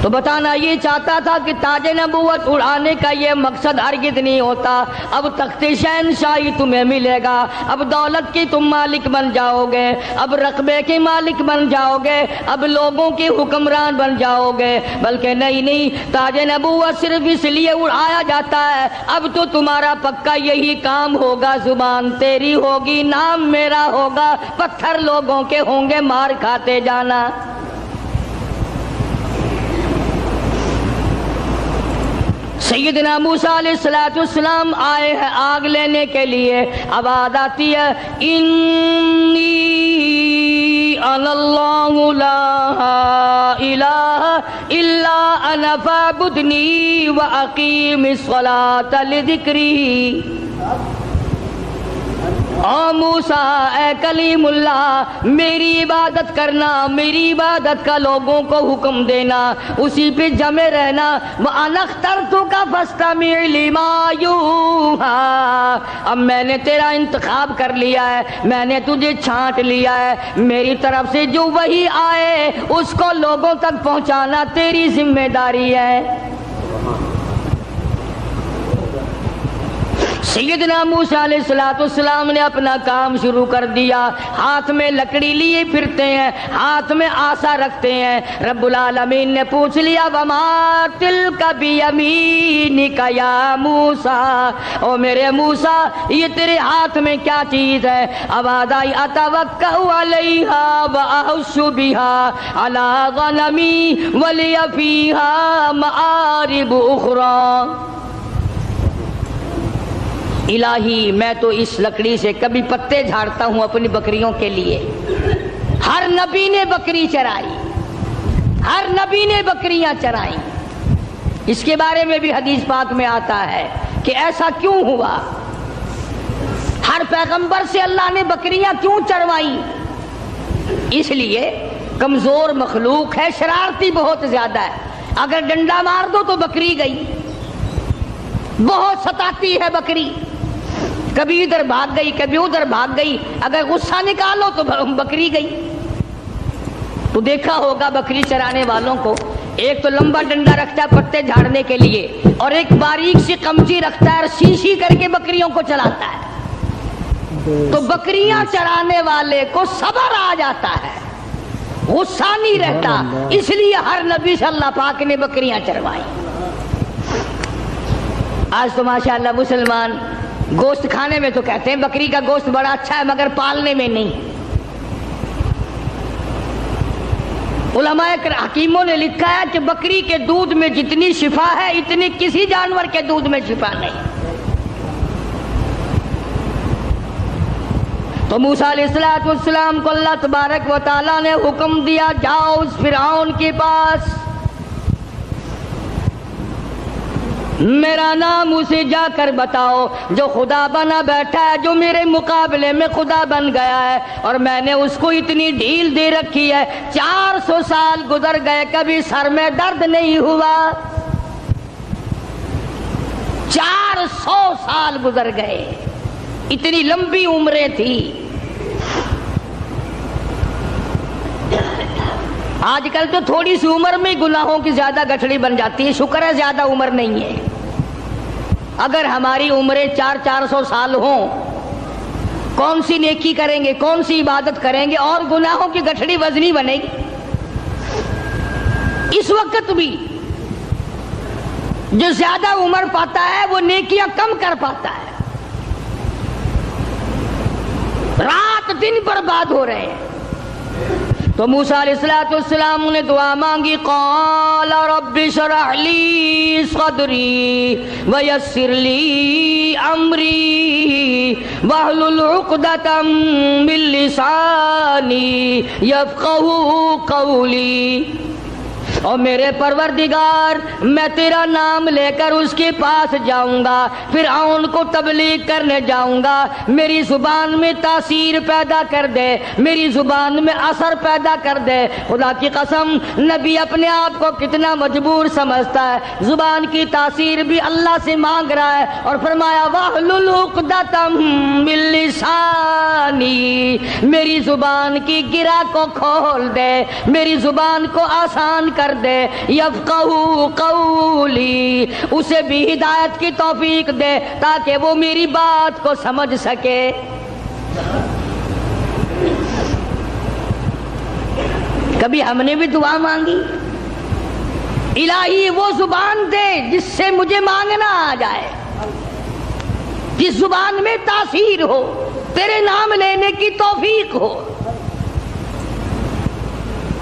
تو بتانا یہ چاہتا تھا کہ تاج نبوت اڑانے کا یہ مقصد ہرگز نہیں ہوتا۔ اب تخت شہنشاہی تمہیں ملے گا، اب دولت کی تم مالک بن جاؤ گے، اب رقبے کے مالک بن جاؤ گے، اب لوگوں کے حکمران بن جاؤ گے، بلکہ نہیں، تاج نبوت صرف اس لیے اڑایا جاتا ہے، اب تو تمہارا پکا یہی کام ہوگا، زبان تیری ہوگی، نام میرا ہوگا، پتھر لوگوں کے ہوں گے، مار کھاتے جانا۔ سیدنا موسیٰ علیہ السلام آئے ہیں آگ لینے کے لیے، آواز آتی ہے، انی انا اللہ لا الہ الا انا فاعبدنی واقیم الصلاۃ لذکری۔ او موسیٰ، اے کلیم اللہ، میری عبادت کرنا، میری عبادت کا لوگوں کو حکم دینا، اسی پہ جمے رہنا۔ وَأَنَا اخْتَرْتُكَ فَاسْتَمِعْ لِمَا يُوحَىٰ، اب میں نے تیرا انتخاب کر لیا ہے، میں نے تجھے چھانٹ لیا ہے، میری طرف سے جو وحی آئے اس کو لوگوں تک پہنچانا تیری ذمہ داری ہے۔ سیدنا موسیٰ علیہ السلام نے اپنا کام شروع کر دیا، ہاتھ میں لکڑی لیے پھرتے ہیں، ہاتھ میں آسا رکھتے ہیں۔ رب العالمین نے پوچھ لیا، وَمَا تِلْكَ بِيَمِينِكَ يَا مُوسَىٰ، او میرے موسیٰ یہ تیرے ہاتھ میں کیا چیز ہے؟ آواز آئی، أَتَوَكَّأُ عَلَيْهَا وَأَحُشُّ بِهَا عَلَىٰ غَنَمِي وَلِيَ فِيهَا مَآرِبُ أُخْرَىٰ۔ الہی میں تو اس لکڑی سے کبھی پتے جھاڑتا ہوں اپنی بکریوں کے لیے۔ ہر نبی نے بکری چرائی، ہر نبی نے بکریاں چرائیں، اس کے بارے میں بھی حدیث پاک میں آتا ہے کہ ایسا کیوں ہوا، ہر پیغمبر سے اللہ نے بکریاں کیوں چروائی؟ اس لیے کمزور مخلوق ہے، شرارتی بہت زیادہ ہے، اگر ڈنڈا مار دو تو بکری گئی، بہت ستاتی ہے بکری، کبھی ادھر بھاگ گئی کبھی ادھر بھاگ گئی، اگر غصہ نکالو تو بکری گئی۔ تو دیکھا ہوگا بکری چرانے والوں کو، ایک تو لمبا ڈنڈا رکھتا ہے پتے جھاڑنے کے لیے، اور ایک باریک سی قمچی رکھتا ہے اور سی کر کے بکریوں کو چلاتا ہے۔ تو بکریاں چرانے والے کو صبر آ جاتا ہے، غصہ نہیں رہتا، اس لیے ہر نبی صلی اللہ پاک نے بکریاں چروائی۔ آج تو ماشاءاللہ مسلمان گوشت کھانے میں تو کہتے ہیں بکری کا گوشت بڑا اچھا ہے، مگر پالنے میں نہیں۔ علماء حکیموں نے لکھا ہے کہ بکری کے دودھ میں جتنی شفا ہے اتنی کسی جانور کے دودھ میں شفا نہیں۔ تو موسیٰ علیہ السلام کو اللہ تبارک و تعالیٰ نے حکم دیا، جاؤ اس فرعون کے پاس، میرا نام اسے جا کر بتاؤ جو خدا بنا بیٹھا ہے، جو میرے مقابلے میں خدا بن گیا ہے، اور میں نے اس کو اتنی ڈھیل دے رکھی ہے، 400 سال گزر گئے کبھی سر میں درد نہیں ہوا، 400 سال گزر گئے، اتنی لمبی عمریں تھی۔ آج کل تو تھوڑی سی عمر میں گناہوں کی زیادہ گٹھڑی بن جاتی ہے، شکر ہے زیادہ عمر نہیں ہے۔ اگر ہماری عمریں 400 سال ہوں، کون سی نیکی کریں گے، کون سی عبادت کریں گے، اور گناہوں کی گٹھڑی وزنی بنے گی۔ اس وقت بھی جو زیادہ عمر پاتا ہے وہ نیکیاں کم کر پاتا ہے، رات دن برباد ہو رہے ہیں۔ تو موسیٰ علیہ السلام نے دعا مانگی، قال رب اشرح لی صدری ویسر لی امری واحلل عقدۃ من لسانی یفقہوا قولی۔ اور میرے پروردگار میں تیرا نام لے کر اس کے پاس جاؤں گا، فرعون کو تبلیغ کرنے جاؤں گا، میری زبان میں تاثیر پیدا کر دے، میری زبان میں اثر پیدا کر دے۔ خدا کی قسم نبی اپنے آپ کو کتنا مجبور سمجھتا ہے، زبان کی تاثیر بھی اللہ سے مانگ رہا ہے، اور فرمایا واحلل عقدۃ من لسانی، میری زبان کی گرہ کو کھول دے، میری زبان کو آسان کر دے، یفقہوا قولی، اسے بھی ہدایت کی توفیق دے تاکہ وہ میری بات کو سمجھ سکے۔ کبھی ہم نے بھی دعا مانگی، الہی وہ زبان دے جس سے مجھے مانگنا آ جائے، جس زبان میں تاثیر ہو، تیرے نام لینے کی توفیق ہو۔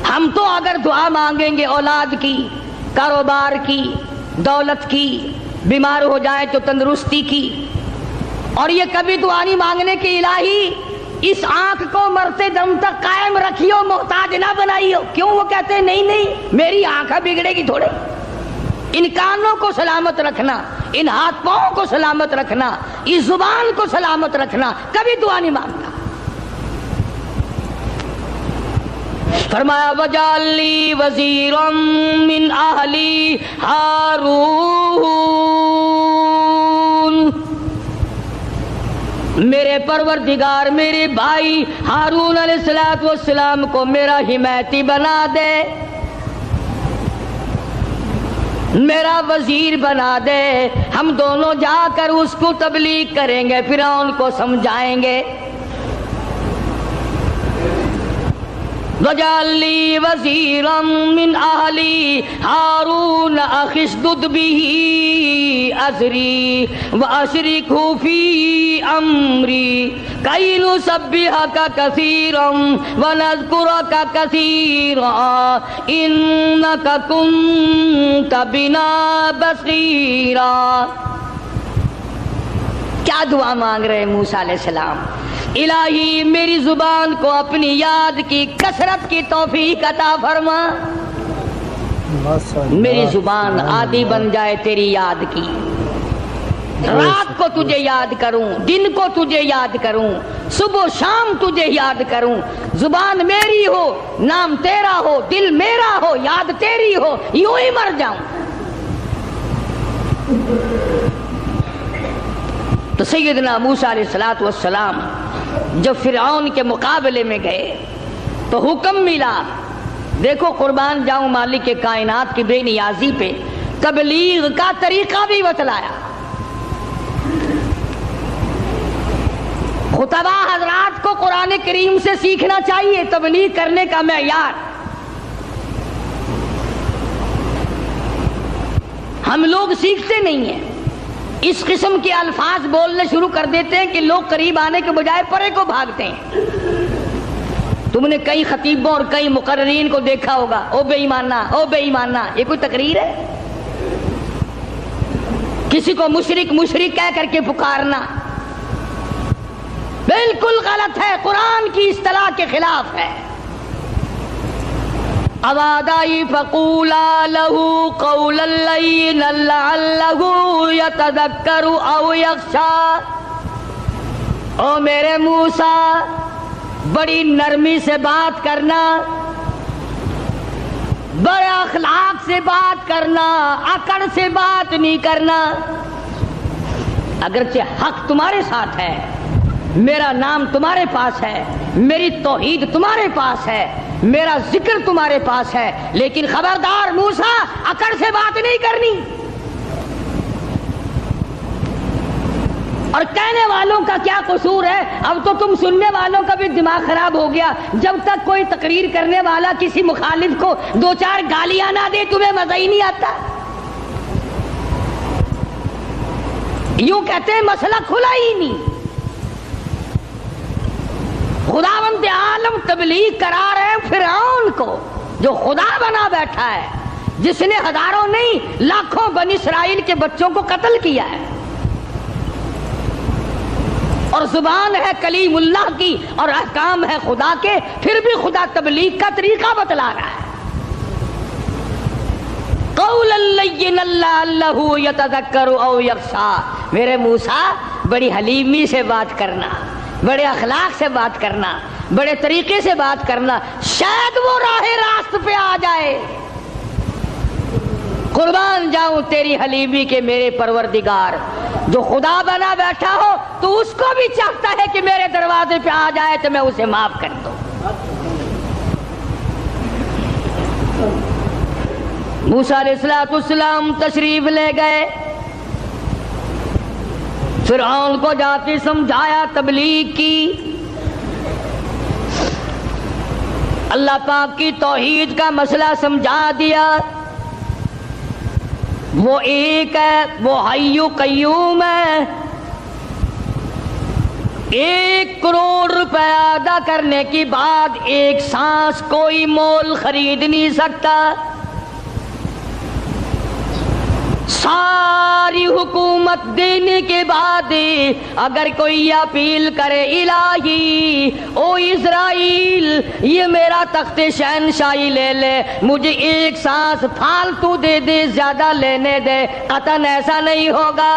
ہم تو اگر دعا مانگیں گے اولاد کی، کاروبار کی، دولت کی، بیمار ہو جائے تو تندرستی کی، اور یہ کبھی دعا نہیں مانگنے کے الہی اس آنکھ کو مرتے دم تک قائم رکھیو، محتاج نہ بنائیو۔ کیوں؟ وہ کہتے ہیں نہیں نہیں میری آنکھ بگڑے گی تھوڑے، ان کانوں کو سلامت رکھنا، ان ہاتھ پاؤں کو سلامت رکھنا، اس زبان کو سلامت رکھنا، کبھی دعا نہیں مانگتا۔ فرمایا وجعل لی وزیرا من اہلی ہارون، میرے پروردگار میرے بھائی ہارون علیہ السلام کو میرا حمایتی بنا دے، میرا وزیر بنا دے، ہم دونوں جا کر اس کو تبلیغ کریں گے، فرعون کو سمجھائیں گے۔ وَجَعَلْ لِي وَزِيرًا مِّنْ أَهْلِي هَارُونَ أَخِشْدُدْ بِهِ أَزْرِي وَأَشْرِكْهُ فِي أَمْرِي كَيْ نُسَبِّحَكَ كَثِيرًا وَنَذْكُرَكَ كَثِيرًا إِنَّكَ كُنتَ بِنَا بَصِيرًا۔ کیا دعا مانگ رہے ہیں موسیٰ علیہ السلام؟ الہی میری زبان کو اپنی یاد کی کثرت کی توفیق عطا فرما، میری زبان عادی بن جائے تیری یاد کی، رات کو تجھے یاد کروں، دن کو تجھے یاد کروں، صبح شام تجھے یاد کروں، زبان میری ہو، نام تیرا ہو، دل میرا ہو، یاد تیری ہو، یوں ہی مر جاؤں۔ تو سیدنا موسیٰ علیہ السلام جب فرعون کے مقابلے میں گئے تو حکم ملا، دیکھو قربان جاؤں مالک کے کائنات کی بے نیازی پہ تبلیغ کا طریقہ بھی بتلایا۔ خطبہ حضرات کو قرآن کریم سے سیکھنا چاہیے تبلیغ کرنے کا معیار۔ ہم لوگ سیکھتے نہیں ہیں، اس قسم کے الفاظ بولنے شروع کر دیتے ہیں کہ لوگ قریب آنے کے بجائے پرے کو بھاگتے ہیں۔ تم نے کئی خطیبوں اور کئی مقررین کو دیکھا ہوگا، او بے ایمانہ، او بے ایمانہ، یہ کوئی تقریر ہے؟ کسی کو مشرک مشرک کہہ کر کے پکارنا بالکل غلط ہے، قرآن کی اصطلاح کے خلاف ہے۔ اوادائی فقولا لہو قولا لینا لعلہ یتذکر او یخشی، او میرے موسیٰ بڑی نرمی سے بات کرنا، بڑے اخلاق سے بات کرنا، اکڑ سے بات نہیں کرنا۔ اگرچہ حق تمہارے ساتھ ہے، میرا نام تمہارے پاس ہے، میری توحید تمہارے پاس ہے، میرا ذکر تمہارے پاس ہے، لیکن خبردار موسیٰ اکڑ سے بات نہیں کرنی۔ اور کہنے والوں کا کیا قصور ہے؟ اب تو تم سننے والوں کا بھی دماغ خراب ہو گیا۔ جب تک کوئی تقریر کرنے والا کسی مخالف کو دو چار گالیاں نہ دے تمہیں مزہ ہی نہیں آتا۔ یوں کہتے ہیں مسئلہ کھلا ہی نہیں۔ خداوند عالم تبلیغ کرا رہے فرعون کو جو خدا بنا بیٹھا ہے، جس نے ہزاروں نہیں لاکھوں بنی اسرائیل کے بچوں کو قتل کیا ہے، اور زبان ہے کلیم اللہ کی اور احکام ہے خدا کے، پھر بھی خدا تبلیغ کا طریقہ بتلا رہا ہے۔ قولا لینا لعلہ یتذکر او یخشی، میرے موسیٰ بڑی حلیمی سے بات کرنا، بڑے اخلاق سے بات کرنا، بڑے طریقے سے بات کرنا، شاید وہ راہ راست پہ آ جائے۔ قربان جاؤں تیری حلیمی کے میرے پروردگار، جو خدا بنا بیٹھا ہو تو اس کو بھی چاہتا ہے کہ میرے دروازے پہ آ جائے تو میں اسے معاف کر دوں۔ موسیٰ علیہ السلام تشریف لے گئے، فرعون کو جاتے سمجھایا، تبلیغ کی، اللہ پاک کی توحید کا مسئلہ سمجھا دیا۔ وہ ایک ہے، وہ حی قیوم ہے، 1 کروڑ روپے ادا کرنے کے بعد ایک سانس کوئی مول خرید نہیں سکتا۔ ساری حکومت دینے کے بعد اگر کوئی اپیل کرے الہی او اسرائیل یہ میرا تخت شہنشاہی لے لے، مجھے ایک سانس فالتو دے دے، زیادہ لینے دے، قطعاً ایسا نہیں ہوگا۔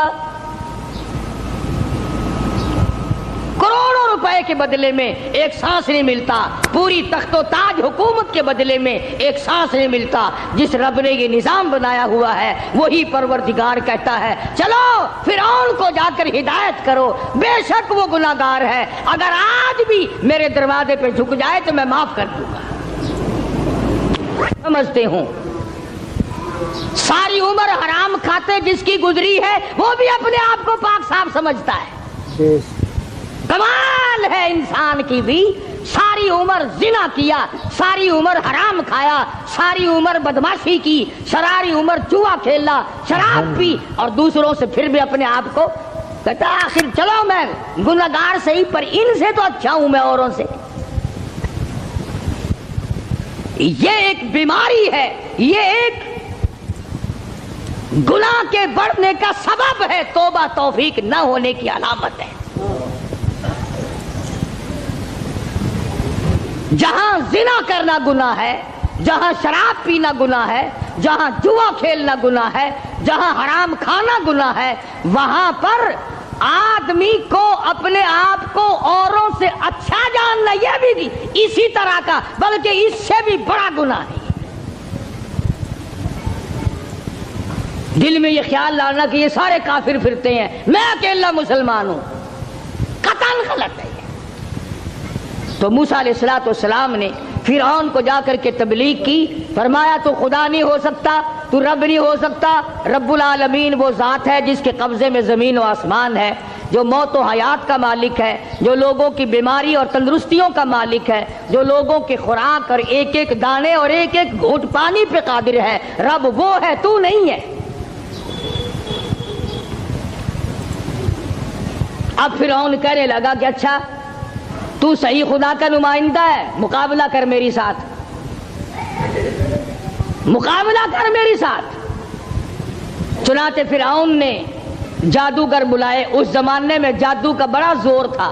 کروڑوں روپے کے بدلے میں ایک سانس نہیں ملتا، پوری تخت و تاج حکومت کے بدلے میں ایک سانس نہیں ملتا۔ جس رب نے یہ نظام بنایا ہوا ہے وہی پروردگار کہتا ہے چلو فرعون کو جا کر ہدایت کرو، بے شک وہ گناہگار ہے، اگر آج بھی میرے دروازے پہ جھک جائے تو میں معاف کر دوں گا۔ سمجھتے ہوں ساری عمر حرام کھاتے جس کی گزری ہے وہ بھی اپنے آپ کو پاک صاف سمجھتا ہے۔ کمال ہے انسان کی بھی، ساری عمر زنا کیا، ساری عمر حرام کھایا، ساری عمر بدماشی کی، ساری عمر جوا کھیلا، شراب پی، اور دوسروں سے پھر بھی اپنے آپ کو کہتا آخر چلو میں گناہگار صحیح پر ان سے تو اچھا ہوں میں اوروں سے۔ یہ ایک بیماری ہے، یہ ایک گناہ کے بڑھنے کا سبب ہے، توبہ توفیق نہ ہونے کی علامت ہے۔ جہاں زنا کرنا گناہ ہے، جہاں شراب پینا گناہ ہے، جہاں جوا کھیلنا گناہ ہے، جہاں حرام کھانا گناہ ہے، وہاں پر آدمی کو اپنے آپ کو اوروں سے اچھا جاننا یہ بھی اسی طرح کا بلکہ اس سے بھی بڑا گناہ ہے۔ دل میں یہ خیال لانا کہ یہ سارے کافر پھرتے ہیں، میں اکیلا مسلمان ہوں، قطعاً غلط ہے۔ تو موسیٰ علیہ السلام نے فرعون کو جا کر کے تبلیغ کی، فرمایا تو خدا نہیں ہو سکتا، تو رب نہیں ہو سکتا، رب العالمین وہ ذات ہے جس کے قبضے میں زمین و آسمان ہے، جو موت و حیات کا مالک ہے، جو لوگوں کی بیماری اور تندرستیوں کا مالک ہے، جو لوگوں کی خوراک اور ایک ایک دانے اور ایک ایک گھونٹ پانی پہ قادر ہے، رب وہ ہے، تو نہیں ہے۔ اب فرعون کہنے لگا کہ اچھا تو صحیح خدا کا نمائندہ ہے، مقابلہ کر میری ساتھ، مقابلہ کر میری ساتھ۔ چنانچہ فرعون نے جادوگر بلائے۔ اس زمانے میں جادو کا بڑا زور تھا،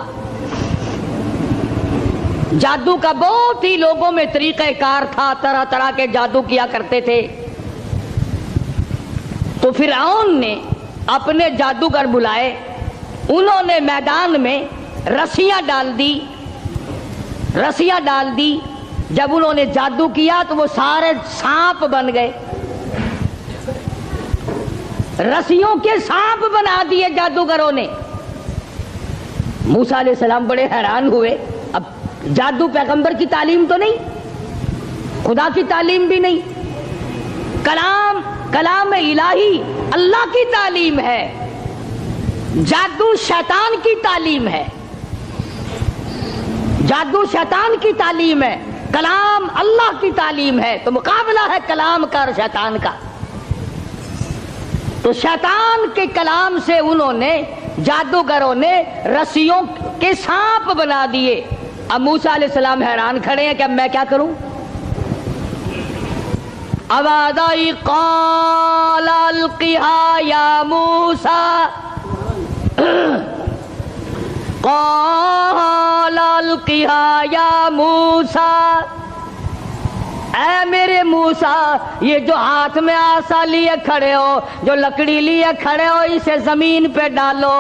جادو کا بہت ہی لوگوں میں طریقہ کار تھا، طرح طرح کے جادو کیا کرتے تھے۔ تو فرعون نے اپنے جادوگر بلائے، انہوں نے میدان میں رسیاں ڈال دی، رسیاں ڈال دی۔ جب انہوں نے جادو کیا تو وہ سارے سانپ بن گئے، رسیوں کے سانپ بنا دیے جادوگروں نے۔ موسیٰ علیہ السلام بڑے حیران ہوئے، اب جادو پیغمبر کی تعلیم تو نہیں، خدا کی تعلیم بھی نہیں، کلام الہی اللہ کی تعلیم ہے، جادو شیطان کی تعلیم ہے، جادو شیطان کی تعلیم ہے، کلام اللہ کی تعلیم ہے، تو مقابلہ ہے کلام کا اور شیطان کا۔ تو شیطان کے کلام سے انہوں نے، جادوگروں نے رسیوں کے سانپ بنا دیے۔ اب موسیٰ علیہ السلام حیران کھڑے ہیں کہ اب میں کیا کروں؟ آواز آئی قال القھا یا موسیٰ، قال القھا یا موسیٰ، اے میرے موسیٰ، یہ جو ہاتھ میں آسا لیے کھڑے ہو، جو لکڑی لیے کھڑے ہو، اسے زمین پہ ڈالو۔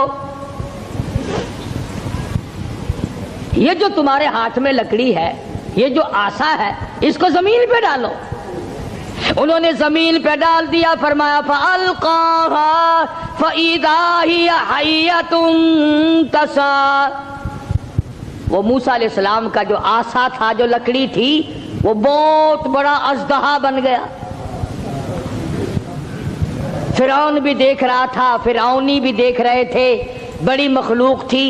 یہ جو تمہارے ہاتھ میں لکڑی ہے، یہ جو آسا ہے، اس کو زمین پہ ڈالو۔ انہوں نے زمین پہ ڈال دیا، فرمایا فَأَلْقَاهَا فَإِذَا هِيَ حَيَّةٌ تَسْعَىٰ۔ وہ موسیٰ علیہ السلام کا جو آسا تھا، جو لکڑی تھی، وہ بہت بڑا اژدہا بن گیا۔ فرعون بھی دیکھ رہا تھا، فرعونی بھی دیکھ رہے تھے، بڑی مخلوق تھی۔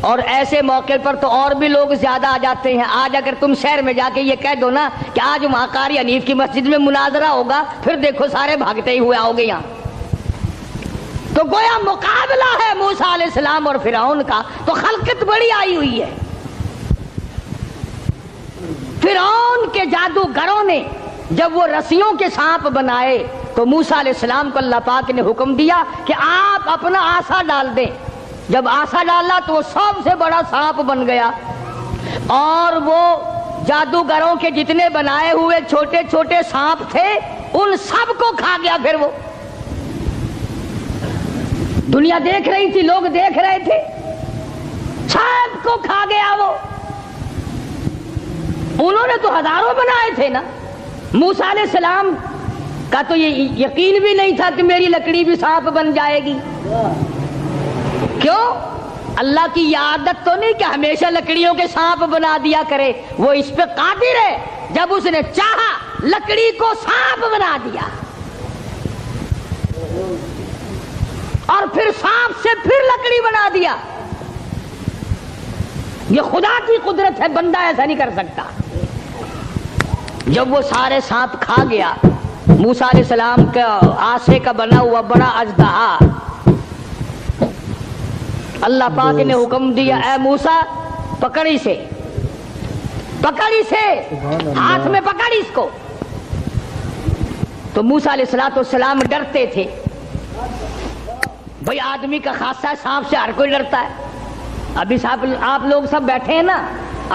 اور ایسے موقع پر تو اور بھی لوگ زیادہ آ جاتے ہیں۔ آج اگر تم شہر میں جا کے یہ کہہ دو نا کہ آج وہاں قاری حنیف کی مسجد میں مناظرہ ہوگا، پھر دیکھو سارے بھاگتے ہی ہوئے آؤ گے یہاں۔ تو گویا مقابلہ ہے موسیٰ علیہ السلام اور فرعون کا، تو خلقت بڑی آئی ہوئی ہے۔ فرعون کے جادوگروں نے جب وہ رسیوں کے سانپ بنائے تو موسیٰ علیہ السلام کو اللہ پاک نے حکم دیا کہ آپ اپنا آسا ڈال دیں۔ جب آسا ڈالا تو وہ سب سے بڑا سانپ بن گیا، اور وہ جادوگروں کے جتنے بنائے ہوئے چھوٹے چھوٹے سانپ تھے ان سب کو کھا گیا۔ پھر وہ دنیا دیکھ رہی تھی، لوگ دیکھ رہے تھے، سب کو کھا گیا وہ۔ انہوں نے تو ہزاروں بنائے تھے نا۔ موسیٰ علیہ السلام کا تو یہ یقین بھی نہیں تھا کہ میری لکڑی بھی سانپ بن جائے گی۔ کیوں؟ اللہ کی یہ عادت تو نہیں کہ ہمیشہ لکڑیوں کے سانپ بنا دیا کرے، وہ اس پہ قادر ہے، جب اس نے چاہا لکڑی کو سانپ بنا دیا، اور پھر سانپ سے پھر لکڑی بنا دیا۔ یہ خدا کی قدرت ہے، بندہ ایسا نہیں کر سکتا۔ جب وہ سارے سانپ کھا گیا، موسیٰ علیہ السلام کا آسے کا بنا ہوا بڑا اژدہا، اللہ پاک نے حکم دیا اے موسیٰ پکڑ اسے، پکڑ اسے، ہاتھ میں پکڑ اس کو۔ تو موسیٰ علیہ السلام ڈرتے تھے، بھئی آدمی کا خاصہ ہے، سانپ سے ہر کوئی ڈرتا ہے۔ ابھی آپ لوگ سب بیٹھے ہیں نا،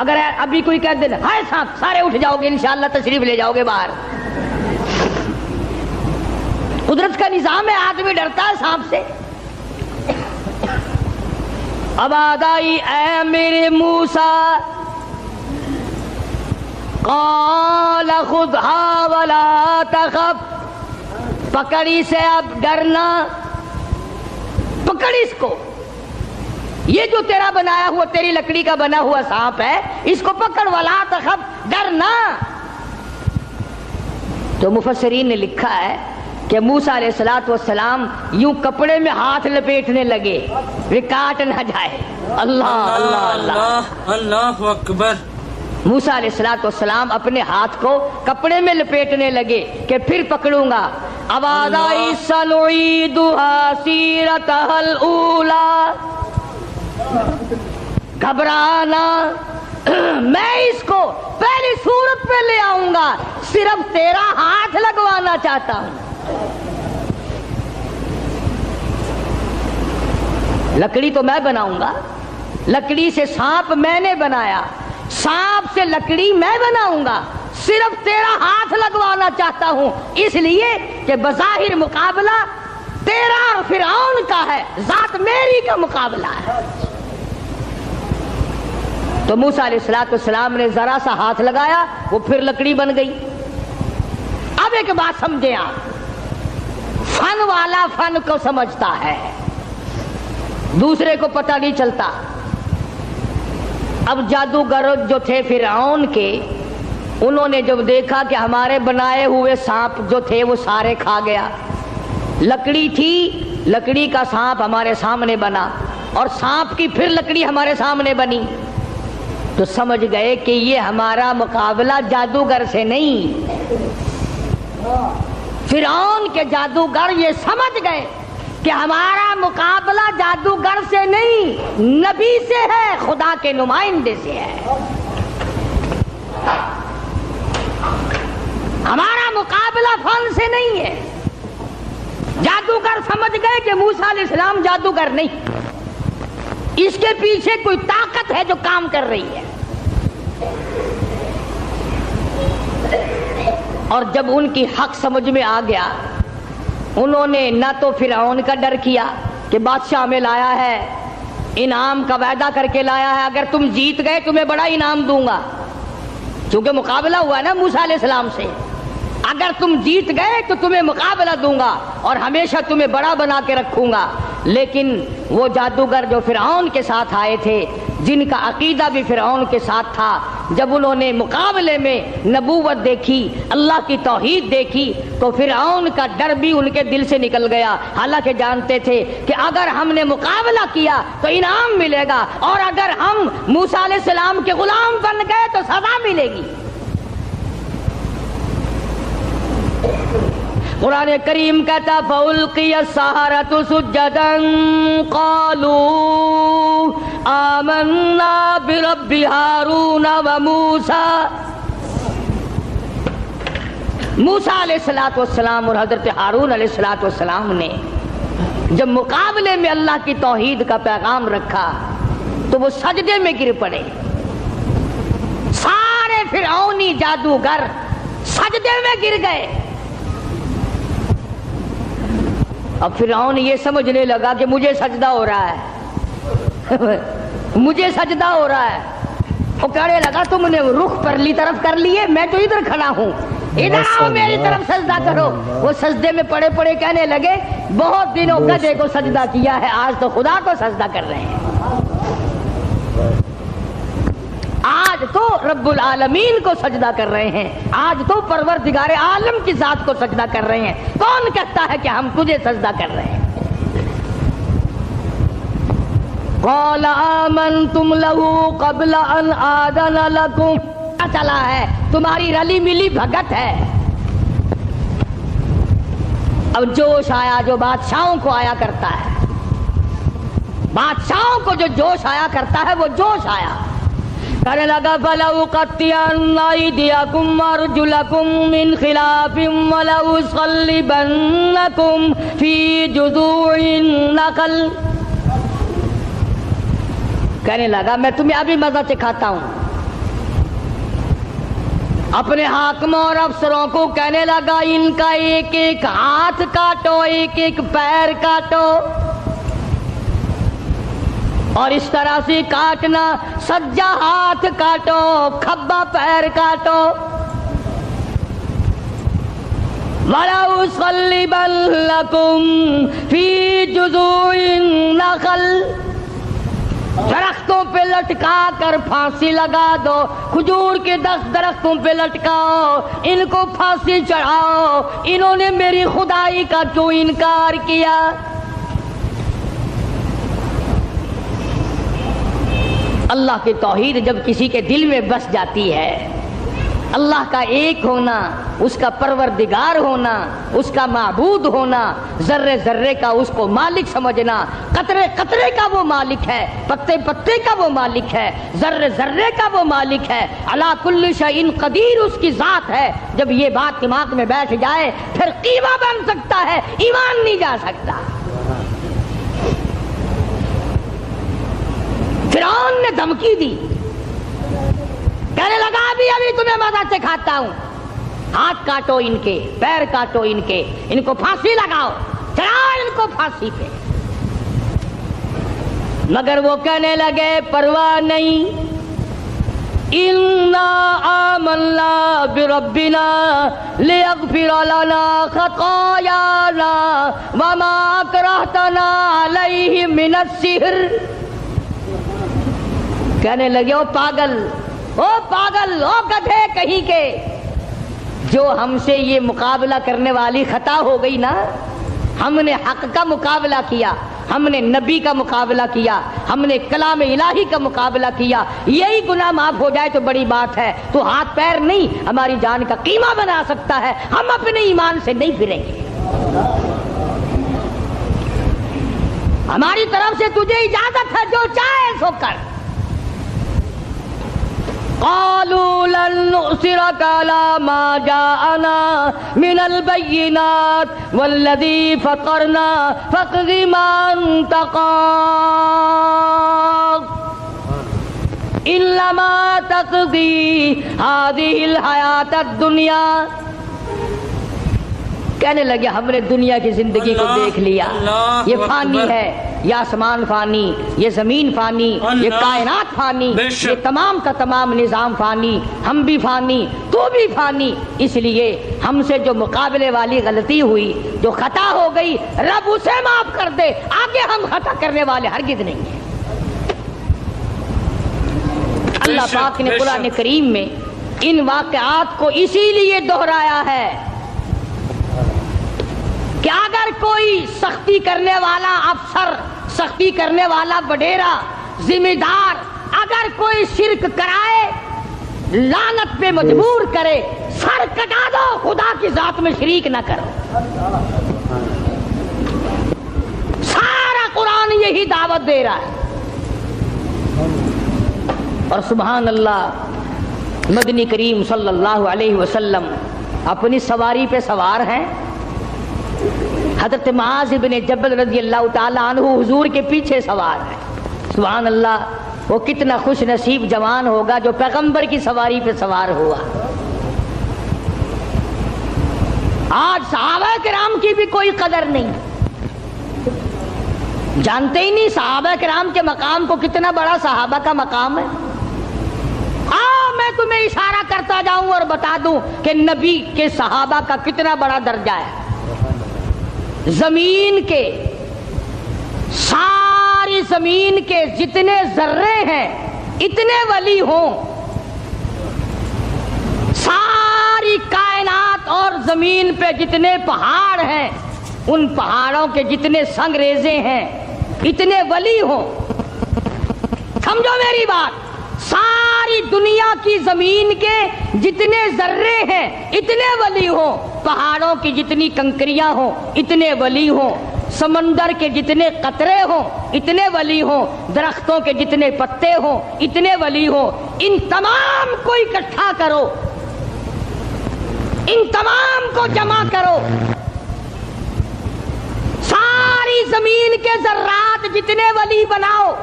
اگر ابھی کوئی کہہ دے ہائے سانپ، سارے اٹھ جاؤ گے، انشاءاللہ تشریف لے جاؤ گے باہر۔ قدرت کا نظام ہے، آدمی ڈرتا ہے سانپ سے۔ اب آدائی اے میرے موسیٰ، قال خذھا ولا تخف، پکڑی سے اب ڈرنا، پکڑ اس کو، یہ جو تیرا بنایا ہوا، تیری لکڑی کا بنا ہوا سانپ ہے، اس کو پکڑ، ولا تخف، ڈرنا۔ تو مفسرین نے لکھا ہے کہ موسیٰ علیہ السلام یوں کپڑے میں ہاتھ لپیٹنے لگے وہ کاٹ نہ جائے۔ اللہ اللہ اللہ اللہ اکبر۔ موسیٰ علیہ السلام اپنے ہاتھ کو کپڑے میں لپیٹنے لگے کہ پھر پکڑوں گا۔ اب آدائی سنعیدھا سیرتھا الاولی، گھبرانا، میں اس کو پہلی صورت پہ لے آؤں گا، صرف تیرا ہاتھ لگوانا چاہتا ہوں۔ لکڑی تو میں بناؤں گا، لکڑی سے سانپ میں نے بنایا، سانپ سے لکڑی میں بناؤں گا، صرف تیرا ہاتھ لگوانا چاہتا ہوں، اس لیے کہ بظاہر مقابلہ تیرا اور فرعون کا ہے، ذات میری کا مقابلہ ہے۔ تو موسیٰ علیہ السلام نے ذرا سا ہاتھ لگایا، وہ پھر لکڑی بن گئی۔ اب ایک بات سمجھیں آپ، فن والا فن کو سمجھتا ہے، دوسرے کو پتہ نہیں چلتا۔ اب جادوگر جو تھے فرعون کے، انہوں نے جب دیکھا کہ ہمارے بنائے ہوئے سانپ جو تھے وہ سارے کھا گیا، لکڑی تھی، لکڑی کا سانپ ہمارے سامنے بنا، اور سانپ کی پھر لکڑی ہمارے سامنے بنی، تو سمجھ گئے کہ یہ ہمارا مقابلہ جادوگر سے نہیں۔ فرعون کے جادوگر یہ سمجھ گئے کہ ہمارا مقابلہ جادوگر سے نہیں، نبی سے ہے، خدا کے نمائندے سے ہے۔ ہمارا مقابلہ فن سے نہیں ہے۔ جادوگر سمجھ گئے کہ موسیٰ علیہ السلام جادوگر نہیں، اس کے پیچھے کوئی طاقت ہے جو کام کر رہی ہے۔ اور جب ان کی حق سمجھ میں آ گیا، انہوں نے نہ تو فرعون کا ڈر کیا کہ بادشاہ میں لایا ہے، انعام کا وعدہ کر کے لایا ہے، اگر تم جیت گئے تمہیں بڑا انعام دوں گا، چونکہ مقابلہ ہوا نا موسیٰ علیہ السلام سے، اگر تم جیت گئے تو تمہیں مقابلہ دوں گا اور ہمیشہ تمہیں بڑا بنا کے رکھوں گا۔ لیکن وہ جادوگر جو فرعون کے ساتھ آئے تھے، جن کا عقیدہ بھی فرعون کے ساتھ تھا، جب انہوں نے مقابلے میں نبوت دیکھی، اللہ کی توحید دیکھی، تو فرعون کا ڈر بھی ان کے دل سے نکل گیا، حالانکہ جانتے تھے کہ اگر ہم نے مقابلہ کیا تو انعام ملے گا، اور اگر ہم موسیٰ علیہ السلام کے غلام بن گئے تو سزا ملے گی۔ قرآن کریم کہتا فَأُلْقِيَ السَّحَرَةُ سُجَّدًا قَالُوا آمَنَّا بِرَبِّ هَارُونَ وَمُوسَىٰ۔ موسیٰ علیہ السلام اور حضرت ہارون علیہ السلام نے جب مقابلے میں اللہ کی توحید کا پیغام رکھا تو وہ سجدے میں گر پڑے، سارے فرعونی جادوگر سجدے میں گر گئے۔ اب فرعون یہ سمجھنے لگا کہ مجھے سجدہ ہو رہا ہے مجھے سجدہ ہو رہا ہے، وہ کہنے لگا تم نے رخ پرلی طرف کر لیے، میں تو ادھر کھڑا ہوں، ادھر آؤ میری طرف سجدہ کرو۔ وہ سجدے میں پڑے پڑے کہنے لگے بہت دنوں گدھے کو سجدہ کیا ہے، آج تو خدا کو سجدہ کر رہے ہیں، آج تو رب العالمین کو سجدہ کر رہے ہیں، آج تو پروردگار عالم کی ذات کو سجدہ کر رہے ہیں۔ کون کہتا ہے کہ ہم تجھے سجدہ کر رہے ہیں؟ قال آمنتم له قبل ان آذن لكم، پتہ چلا ہے تمہاری رلی ملی بھگت ہے۔ اب جوش آیا جو بادشاہوں کو آیا کرتا ہے، بادشاہوں کو جو جوش آیا کرتا ہے وہ جوش آیا، کہنے لگا فَلَأُقَطِّعَنَّ أَيْدِيَكُمْ وَأَرْجُلَكُمْ مِنْ خِلَافٍ وَلَأُصَلِّبَنَّكُمْ فِي جُذُوعِ النَّخْلِ۔ کہنے لگا میں تمہیں ابھی مزہ چکھاتا ہوں، اپنے حاکموں اور افسروں کو کہنے لگا ان کا ایک ایک ہاتھ کاٹو، ایک ایک پیر کاٹو، اور اس طرح سے کاٹنا، سجا ہاتھ کاٹو، کھبا پیر کاٹو۔ وَلَأُصَلِّبَنَّكُمْ فِي جُذُوعِ النَّخْلِ، درختوں پہ لٹکا کر پھانسی لگا دو، کھجور کے 10 درختوں پہ لٹکاؤ، ان کو پھانسی چڑھاؤ، انہوں نے میری خدائی کا کیوں انکار کیا؟ اللہ کی توحید جب کسی کے دل میں بس جاتی ہے، اللہ کا ایک ہونا، اس کا پروردگار ہونا، اس کا معبود ہونا، ذرے ذرے کا اس کو مالک سمجھنا، قطرے قطرے کا وہ مالک ہے، پتے پتے کا وہ مالک ہے، ذرے ذرے کا وہ مالک ہے، علی کل شیء قدیر اس کی ذات ہے، جب یہ بات دماغ میں بیٹھ جائے پھر قیمہ بن سکتا ہے، ایمان نہیں جا سکتا۔ فرعون نے دھمکی دی، کہنے لگا ابھی تمہیں مزہ سے کھاتا ہوں، ہاتھ کاٹو ان کے، پیر کاٹو ان کے، ان کو پھانسی لگاؤ، چڑھاؤ ان کو پھانسی پہ۔ مگر وہ کہنے لگے پرواہ نہیں، اِنَّا آمَنَّا بِرَبِّنَا لِيَغْفِرَ لَنَا خَطَايَانَا وَمَا أَكْرَهْتَنَا عَلَيْهِ مِنَ السِّحْرِ۔ کہنے لگے او پاگل، او گدھے کہیں کے، جو ہم سے یہ مقابلہ کرنے والی خطا ہو گئی نا، ہم نے حق کا مقابلہ کیا، ہم نے نبی کا مقابلہ کیا، ہم نے کلام الہی کا مقابلہ کیا، یہی گناہ معاف ہو جائے تو بڑی بات ہے، تو ہاتھ پیر نہیں ہماری جان کا قیمہ بنا سکتا ہے، ہم اپنے ایمان سے نہیں پھریں گے، ہماری طرف سے تجھے اجازت ہے، جو چاہے سو کر۔ قالوا لن نؤثرك على ما جاءنا من البينات والذي فطرنا فاقض ما انت قاض انما تقضي هذه الحياة الدنيا۔ کہنے لگے ہم نے دنیا کی زندگی کو دیکھ لیا، یہ فانی ہے، یہ آسمان فانی، یہ زمین فانی، یہ کائنات فانی، یہ تمام کا تمام نظام فانی، ہم بھی فانی، تو بھی فانی، اس لیے ہم سے جو مقابلے والی غلطی ہوئی، جو خطا ہو گئی، رب اسے معاف کر دے، آگے ہم خطا کرنے والے ہرگز نہیں ہیں۔ اللہ پاک نے قرآن کریم میں ان واقعات کو اسی لیے دہرایا ہے کہ اگر کوئی سختی کرنے والا افسر، سختی کرنے والا وڈیرا، ذمہ دار اگر کوئی شرک کرائے، لعنت پہ مجبور کرے، سر کٹا دو، خدا کی ذات میں شریک نہ کرو۔ سارا قرآن یہی دعوت دے رہا ہے۔ اور سبحان اللہ، مدنی کریم صلی اللہ علیہ وسلم اپنی سواری پہ سوار ہیں، حضرت معاذ بن جبل رضی اللہ تعالیٰ عنہ حضور کے پیچھے سوار ہے۔ سبحان اللہ، وہ کتنا خوش نصیب جوان ہوگا جو پیغمبر کی سواری پہ سوار ہوا۔ آج صحابہ کرام کی بھی کوئی قدر نہیں، جانتے ہی نہیں صحابہ کرام کے مقام کو، کتنا بڑا صحابہ کا مقام ہے۔ میں تمہیں اشارہ کرتا جاؤں اور بتا دوں کہ نبی کے صحابہ کا کتنا بڑا درجہ ہے۔ زمین کے، ساری زمین کے جتنے ذرے ہیں، اتنے ولی ہوں، ساری کائنات اور زمین پہ جتنے پہاڑ ہیں، ان پہاڑوں کے جتنے سنگریزے ہیں، اتنے ولی ہوں۔ سمجھو میری بات، ساری دنیا کی زمین کے جتنے ذرے ہیں اتنے ولی ہوں، پہاڑوں کی جتنی کنکریاں ہوں اتنے ولی ہوں، سمندر کے جتنے قطرے ہوں اتنے ولی ہوں، درختوں کے جتنے پتے ہوں اتنے ولی ہوں، ان تمام کو اکٹھا کرو، ان تمام کو جمع کرو، ساری زمین کے ذرات جتنے ولی بناؤ،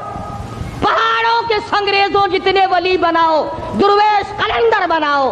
پہاڑوں کے سنگریزوں جتنے ولی بناؤ، درویش قلندر بناؤ،